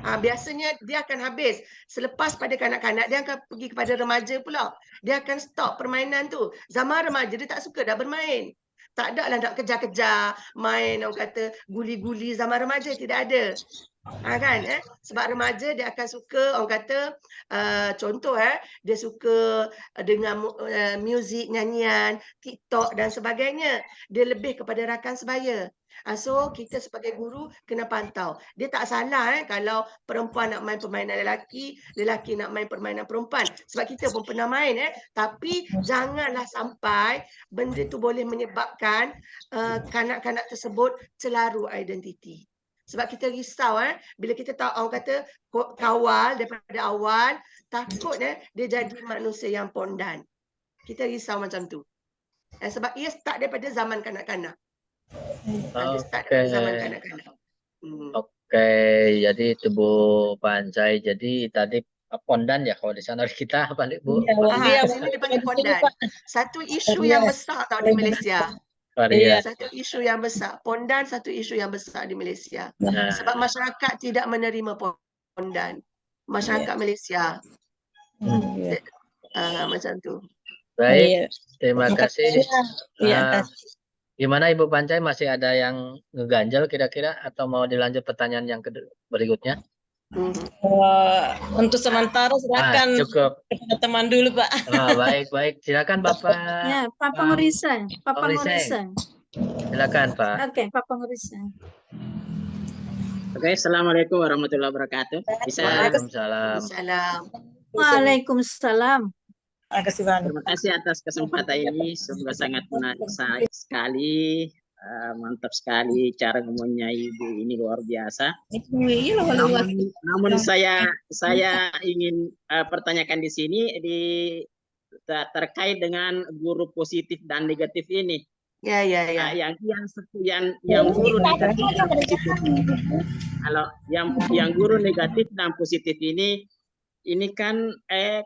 Biasanya dia akan habis. Selepas pada kanak-kanak, dia akan pergi kepada remaja pula. Dia akan stop permainan tu. Zaman remaja dia tak suka dah bermain. Tak ada lah nak kejar-kejar, main orang kata guli-guli zaman remaja, tidak ada. Kan sebab remaja dia akan suka orang kata contoh dia suka dengan muzik, nyanyian, TikTok dan sebagainya. Dia lebih kepada rakan sebaya. So kita sebagai guru kena pantau. Dia tak salah kalau perempuan nak main permainan lelaki, lelaki nak main permainan perempuan. Sebab kita pun pernah main tapi janganlah sampai benda tu boleh menyebabkan kanak-kanak tersebut celaru identiti. Sebab kita risau bila kita tahu orang kata kawal daripada awal, takut dia jadi manusia yang pondan. Kita risau macam tu. Sebab ia start daripada zaman kanak-kanak. Dia start daripada zaman kanak-kanak. Oke, jadi itu Bu Pancai. Jadi tadi pondan ya kalau di sana kita balik Bu. Sini dipanggil pondan. Satu isu yang besar tau di Malaysia. Varia. Satu isu yang besar. Pondan satu isu yang besar di Malaysia. Nah, Sebab masyarakat tidak menerima pondan. Masyarakat Malaysia. Macam tu. baik, terima kasih. Iya. Gimana Ibu Pancai, masih ada yang ngeganjel kira-kira atau mau dilanjut pertanyaan yang berikutnya? Untuk sementara silakan Cukup. kepada teman dulu, Pak. Baik. Silakan Bapak. Ya, Pak Pengurusan. Pak Pengurusan. Silakan Pak. Oke, Pak Pengurusan. Oke, Assalamualaikum warahmatullahi wabarakatuh. Waalaikumsalam. Waalaikumsalam. Terima kasih atas kesempatan ini, semoga sangat menarik sekali, mantap sekali cara ngomongnya Ibu ini luar biasa. Namun saya ingin pertanyakan di sini terkait dengan guru positif dan negatif ini. Ya. Yang guru negatif dan positif. Kalau yang guru negatif dan positif ini kan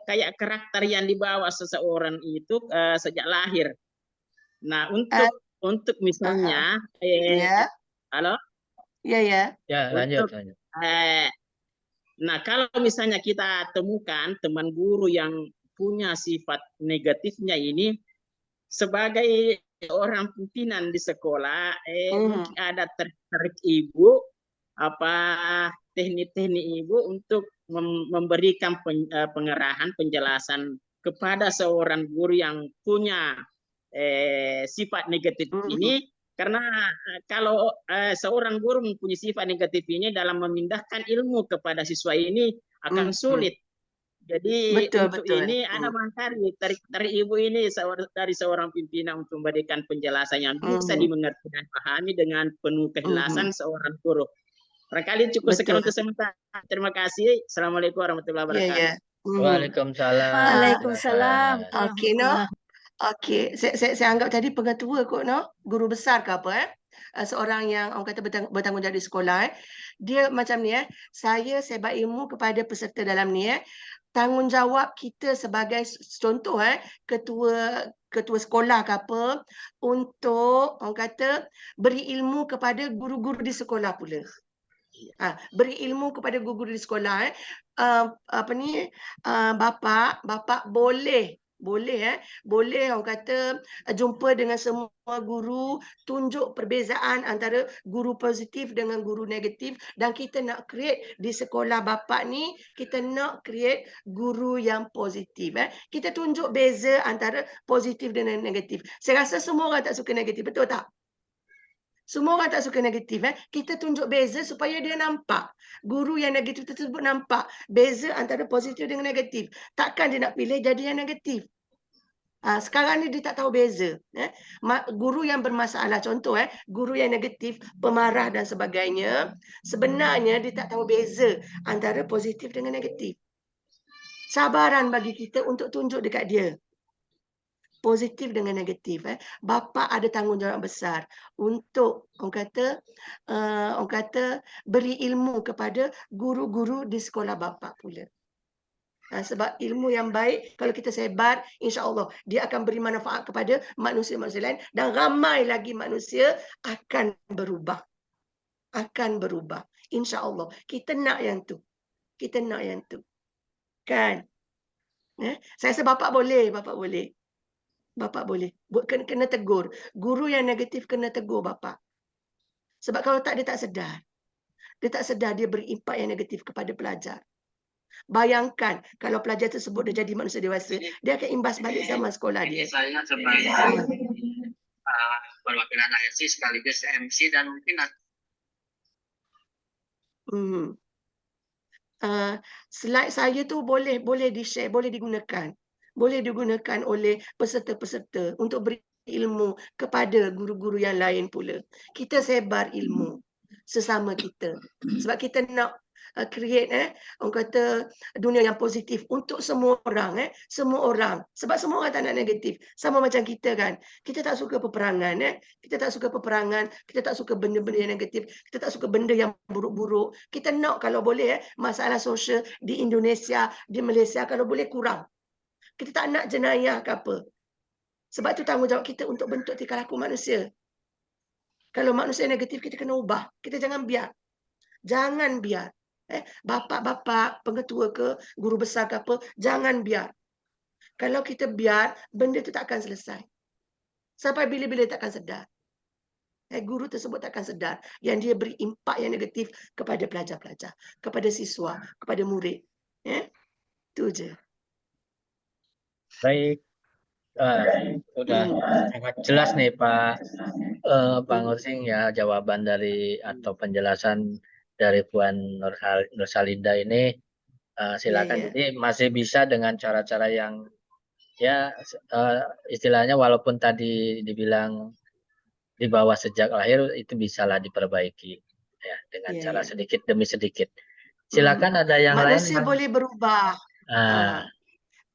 kayak karakter yang dibawa seseorang itu sejak lahir. Nah, untuk misalnya halo? Ya, lanjut. Nah, kalau misalnya kita temukan teman guru yang punya sifat negatifnya ini sebagai orang pimpinan di sekolah, mungkin ada tertarik ibu teknik-teknik ibu untuk memberikan pengarahan, penjelasan kepada seorang guru yang punya sifat negatif ini, karena kalau seorang guru mempunyai sifat negatif ini dalam memindahkan ilmu kepada siswa ini akan sulit. Jadi untuk ini ada mangkari dari ibu ini dari seorang pimpinan untuk memberikan penjelasan yang bisa dimengerti dan pahami dengan penuh keikhlasan seorang guru. Barangkali cukup sekian untuk sementara. Terima kasih. Assalamualaikum warahmatullahi wabarakatuh. Waalaikumsalam. Waalaikumsalam. Okey. Saya anggap tadi pengetua kot, no? Guru besar ke apa, seorang yang orang kata bertanggungjawab di sekolah, dia macam ni, saya sebar ilmu kepada peserta dalam ni, tanggungjawab kita sebagai contoh, ketua sekolah ke apa, untuk orang kata beri ilmu kepada guru-guru di sekolah pula. Beri ilmu kepada guru-guru di sekolah. Bapa boleh orang kata jumpa dengan semua guru, tunjuk perbezaan antara guru positif dengan guru negatif, dan kita nak create di sekolah bapa ni, kita nak create guru yang positif. Kita tunjuk beza antara positif dengan negatif. Saya rasa semua orang tak suka negatif, betul tak? Semua orang tak suka negatif. Kita tunjuk beza supaya dia nampak. Guru yang negatif tersebut nampak beza antara positif dengan negatif. Takkan dia nak pilih jadi yang negatif. Sekarang ni dia tak tahu beza. Guru yang bermasalah, contoh guru yang negatif, pemarah dan sebagainya, sebenarnya dia tak tahu beza antara positif dengan negatif. Sabaran bagi kita untuk tunjuk dekat dia positif dengan negatif. Bapa ada tanggungjawab besar untuk orang kata beri ilmu kepada guru-guru di sekolah bapa pula. Sebab ilmu yang baik kalau kita sebar, insya-Allah dia akan beri manfaat kepada manusia-manusia lain, dan ramai lagi manusia akan berubah. Insya-Allah. Kita nak yang tu. Kan? Saya rasa bapa boleh. Kena tegur. Guru yang negatif kena tegur bapa. Sebab kalau tak, dia tak sedar. Dia beri impak yang negatif kepada pelajar. Bayangkan kalau pelajar tersebut dah jadi manusia dewasa, dia akan imbas balik zaman sekolah dia. Saya sebagai perwakilan ASI sekaligus MC dan mungkin slide saya tu boleh di-share, boleh digunakan oleh peserta-peserta untuk beri ilmu kepada guru-guru yang lain pula. Kita sebar ilmu sesama kita. Sebab kita nak create orang kata dunia yang positif untuk semua orang semua orang, sebab semua orang tak nak negatif. Sama macam kita kan, kita tak suka peperangan kita tak suka peperangan, kita tak suka benda-benda yang negatif, kita tak suka benda yang buruk-buruk. Kita nak kalau boleh masalah sosial di Indonesia, di Malaysia kalau boleh kurang. Kita tak nak jenayah ke apa. Sebab tu tanggungjawab kita untuk bentuk tingkah laku manusia. Kalau manusia negatif, kita kena ubah. Kita jangan biar. Jangan biar. Bapa-bapa, pengetua ke, guru besar ke apa, jangan biar. Kalau kita biar, benda tu tak akan selesai. Sampai bila-bila tak akan sedar. Guru tersebut tak akan sedar yang dia beri impak yang negatif kepada pelajar-pelajar, kepada siswa, kepada murid. Itu je. Baik. Sudah sangat jelas nih Pak Ngursing ya jawaban dari atau penjelasan dari Puan Nursalinda ini. Silakan. Jadi masih bisa dengan cara-cara yang ya istilahnya walaupun tadi dibilang di bawah sejak lahir itu bisalah diperbaiki ya dengan cara sedikit demi sedikit. Silakan ada yang manusia lain. Boleh berubah.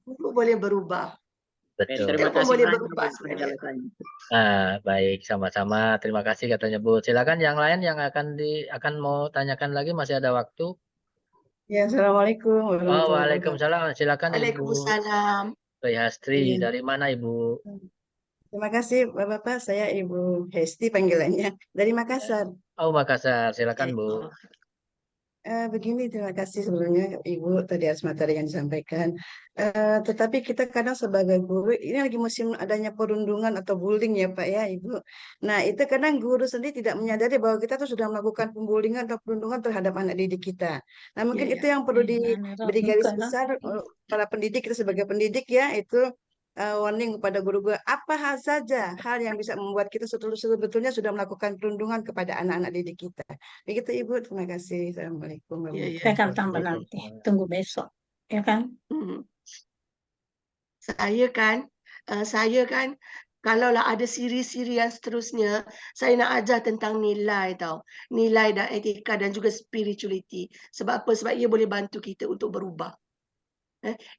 Guru boleh berubah. Betul. Terima Kita pun kasih boleh banyak berubah atas penjelasannya. Baik, sama-sama. Terima kasih katanya Bu. Silakan yang lain yang akan mau tanyakan lagi, masih ada waktu. Ya, assalamualaikum warahmatullahi wabarakatuh. Waalaikumsalam. Silakan Ibu Waalaikumsalam. Rihastri. Dari mana Ibu? Terima kasih Bapak-bapak. Saya Ibu Hesti panggilannya dari Makassar. Oh, Makassar. Silakan Bu. Begini, terima kasih sebelumnya Ibu tadi atas materi yang disampaikan. Tetapi kita kadang sebagai guru, ini lagi musim adanya perundungan atau bullying ya Pak ya Ibu. Nah itu kadang guru sendiri tidak menyadari bahwa kita tuh sudah melakukan pembulingan atau perundungan terhadap anak didik kita. Nah mungkin itu yang perlu diberi garis besar para pendidik, kita sebagai pendidik ya, itu warning kepada guru-guru apa saja hal yang bisa membuat kita sebetulnya sudah melakukan perundungan kepada anak-anak didik kita. Begitu Ibu, terima kasih. Assalamualaikum warahmatullahi Saya akan tambah nanti, tunggu besok, ya kan? Saya kan, kalaulah ada siri-siri yang seterusnya, saya nak ajar tentang nilai tau. Nilai dan etika dan juga spirituality. Sebab apa? Sebab ia boleh bantu kita untuk berubah.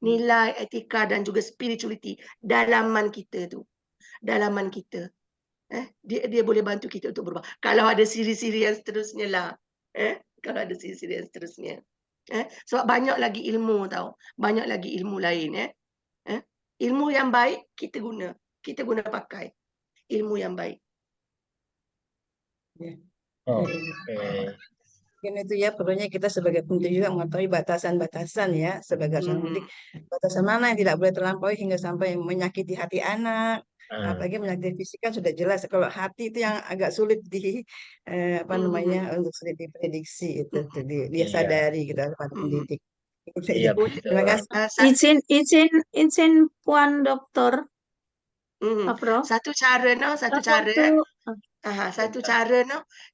Nilai, etika dan juga spirituality dalaman kita tu. Dalaman kita. Dia boleh bantu kita untuk berubah. Kalau ada siri-siri yang seterusnya lah. Kalau ada siri-siri yang seterusnya. Sebab banyak lagi ilmu tau. Banyak lagi ilmu lain. Ilmu yang baik kita guna. Kita guna pakai. Ilmu yang baik. Mungkin itu ya, perlunya kita sebagai pendidik juga mengetahui batasan-batasan ya, sebagai seorang pendidik, batasan mana yang tidak boleh terlampaui hingga sampai menyakiti hati anak, apalagi menyakiti fisik kan sudah jelas. Kalau hati itu yang agak sulit untuk sulit diprediksi, itu dia sadari kita pada pendidik. Terima kasih. Izin Puan Doktor. Satu cara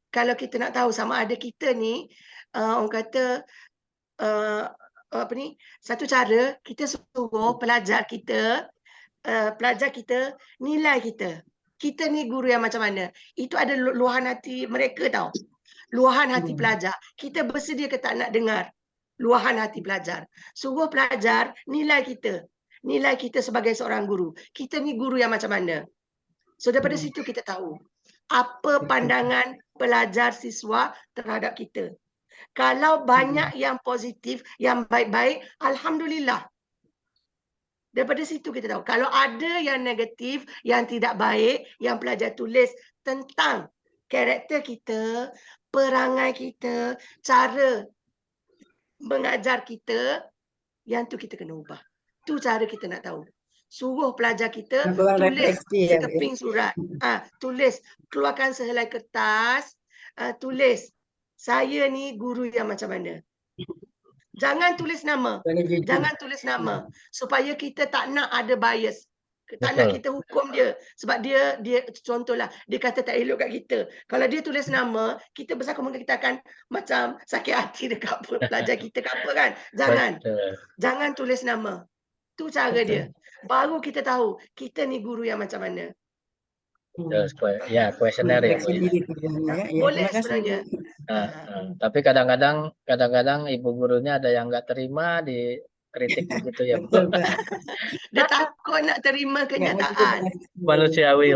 kalau kita nak tahu sama ada kita ni orang kata satu cara kita suruh pelajar kita nilai kita ni guru yang macam mana. Itu ada luahan hati mereka tau. Luahan hati pelajar. Kita bersedia ke tak nak dengar luahan hati pelajar. Suruh pelajar nilai kita. Nilai kita sebagai seorang guru. Kita ni guru yang macam mana. So daripada situ kita tahu apa pandangan pelajar siswa terhadap kita. Kalau banyak yang positif, yang baik-baik, alhamdulillah. Daripada situ kita tahu. Kalau ada yang negatif, yang tidak baik, yang pelajar tulis tentang karakter kita, perangai kita, cara mengajar kita, yang tu kita kena ubah. Tu cara kita nak tahu. Suruh pelajar kita tulis sekeping surat. Tulis, keluarkan sehelai kertas, tulis saya ni guru yang macam mana. Jangan tulis nama. Jangan tulis nama supaya kita tak nak ada bias. Tak nak kita hukum dia sebab dia contohlah dia kata tak elok kat kita. Kalau dia tulis nama, kita besar kemungkinan kita akan macam sakit hati dekat pelajar kita ke apa kan. Jangan tulis nama. Tu cara dia. Baru kita tahu kita ni guru yang macam mana. Terus ya kuesioner ya Bu Refleksi ya. diri kerjanya ya. Ya, Boleh terima kasih sebenarnya. Bu. Tapi kadang-kadang ibu gurunya ada yang nggak terima dikritik begitu ya Bu. Betul Pak. Dia takut nak terima Nggak mau kenyataan. Manusiawi.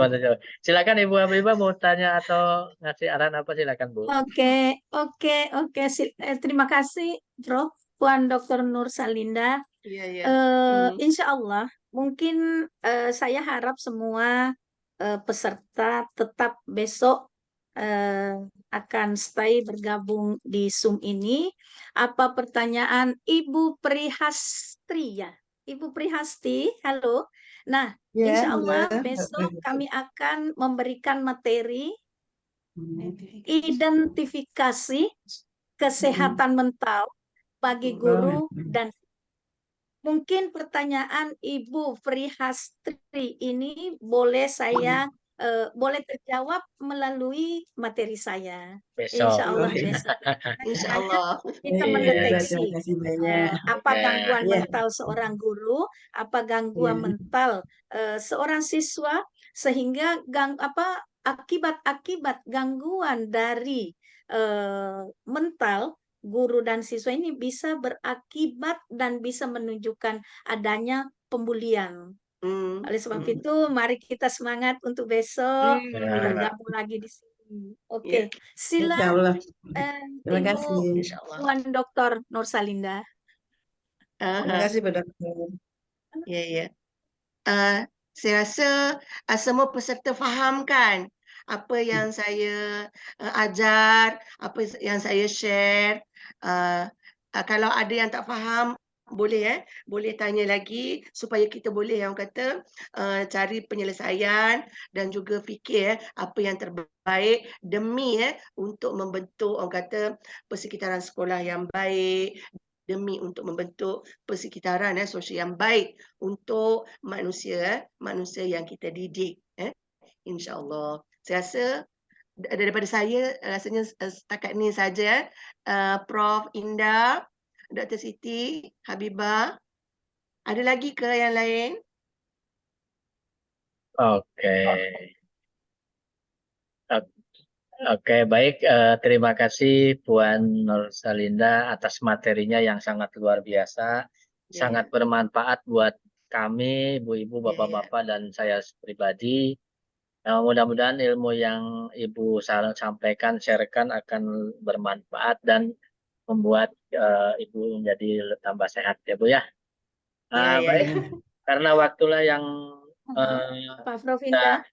Silakan Ibu Habibah mau tanya atau ngasih arahan apa, silakan Bu. Oke, oke, oke. Terima kasih, Prof. Puan Dr. Nur Salinda. Iya, iya. Insya Allah, mungkin saya harap semua peserta tetap besok akan stay bergabung di Zoom ini. Apa pertanyaan Ibu Prihastri ya? Ibu Prihasti, halo. Nah, Ya, insya Allah halo. besok kami akan memberikan materi Hmm. identifikasi kesehatan mental bagi guru dan mungkin pertanyaan Ibu Prihastri ini boleh boleh terjawab melalui materi saya. Besok. Insya Allah besok. Insya Hanya Allah. kita Iya, mendeteksi terima kasih banyak. apa Ya. gangguan Ya. mental seorang guru, apa gangguan Iya. mental seorang siswa, sehingga akibat-akibat gangguan dari mental guru dan siswa ini bisa berakibat dan bisa menunjukkan adanya pembulian. Oleh sebab itu, mari kita semangat untuk besok bergabung lagi di sini. Oke, Insya silakan Allah. Terima Ibu kasih. Insya Allah. Puan Dr. Nur Salinda. Terima kasih Pak Dokter. Ya, ya. Saya rasa semua peserta faham kan apa yang saya ajar, apa yang saya share. Kalau ada yang tak faham, boleh tanya lagi supaya kita boleh yang kata cari penyelesaian dan juga fikir apa yang terbaik demi untuk membentuk orang kata persekitaran sekolah yang baik, demi untuk membentuk persekitaran sosial yang baik untuk manusia yang kita didik. InsyaAllah. Saya rasa daripada saya rasanya setakat ni saja. Prof Indah, Dr. Siti, Habibah, ada lagi ke yang lain? Oke. Oke, baik. Terima kasih Puan Nur Salinda atas materinya yang sangat luar biasa, sangat bermanfaat buat kami, ibu-ibu, bapak-bapak, dan saya pribadi. Mudah-mudahan ilmu yang Ibu sampaikan, sharekan akan bermanfaat dan membuat Ibu menjadi tambah sehat ya Bu ya. Baik, karena waktulah yang Pak Prof Indah.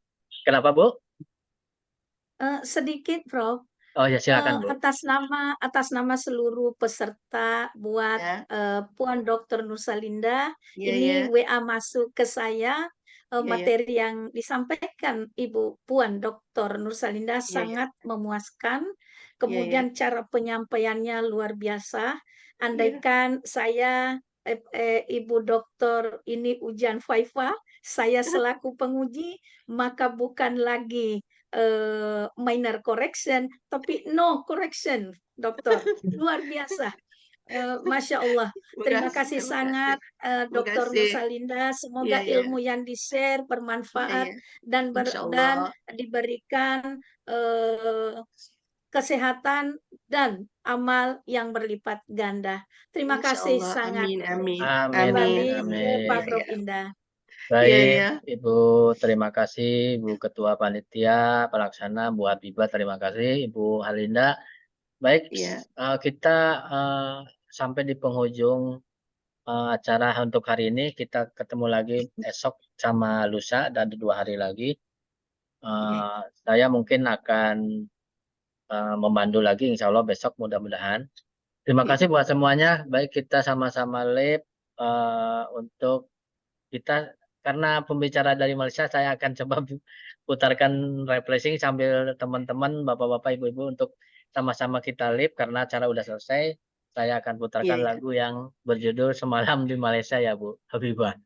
Kenapa Bu? Sedikit Prof. Oh ya silakan Bu. Atas nama seluruh peserta buat Puan Dr. Nur Salinda, ini WA masuk ke saya materi yang disampaikan Ibu Puan Dr. Nur Salinda sangat memuaskan. Kemudian cara penyampaiannya luar biasa. Andaikan saya Ibu Doktor ini ujian FIFA, saya selaku penguji, maka bukan lagi minor correction, tapi no correction, dokter. Luar biasa. Masya Allah. Terima kasih sangat Dr. Nur Salinda. Semoga ilmu yang di-share bermanfaat dan diberikan kesehatan dan amal yang berlipat ganda. Terima kasih sangat. Amin. Kembali ke Pak Prof Indah. Baik, Ibu, terima kasih. Ibu Ketua Panitia Pelaksana, Bu Habibah, terima kasih. Ibu Halinda. Baik, kita sampai di penghujung acara untuk hari ini. Kita ketemu lagi esok sama lusa, dan 2 hari lagi. Saya mungkin akan memandu lagi, insya Allah besok mudah-mudahan. Terima kasih buat semuanya. Baik, kita sama-sama lip untuk kita. Karena pembicara dari Malaysia, saya akan coba putarkan refreshing sambil teman-teman, bapak-bapak, ibu-ibu untuk sama-sama kita lip karena acara udah selesai. Saya akan putarkan lagu yang berjudul Semalam di Malaysia ya Bu Habibah.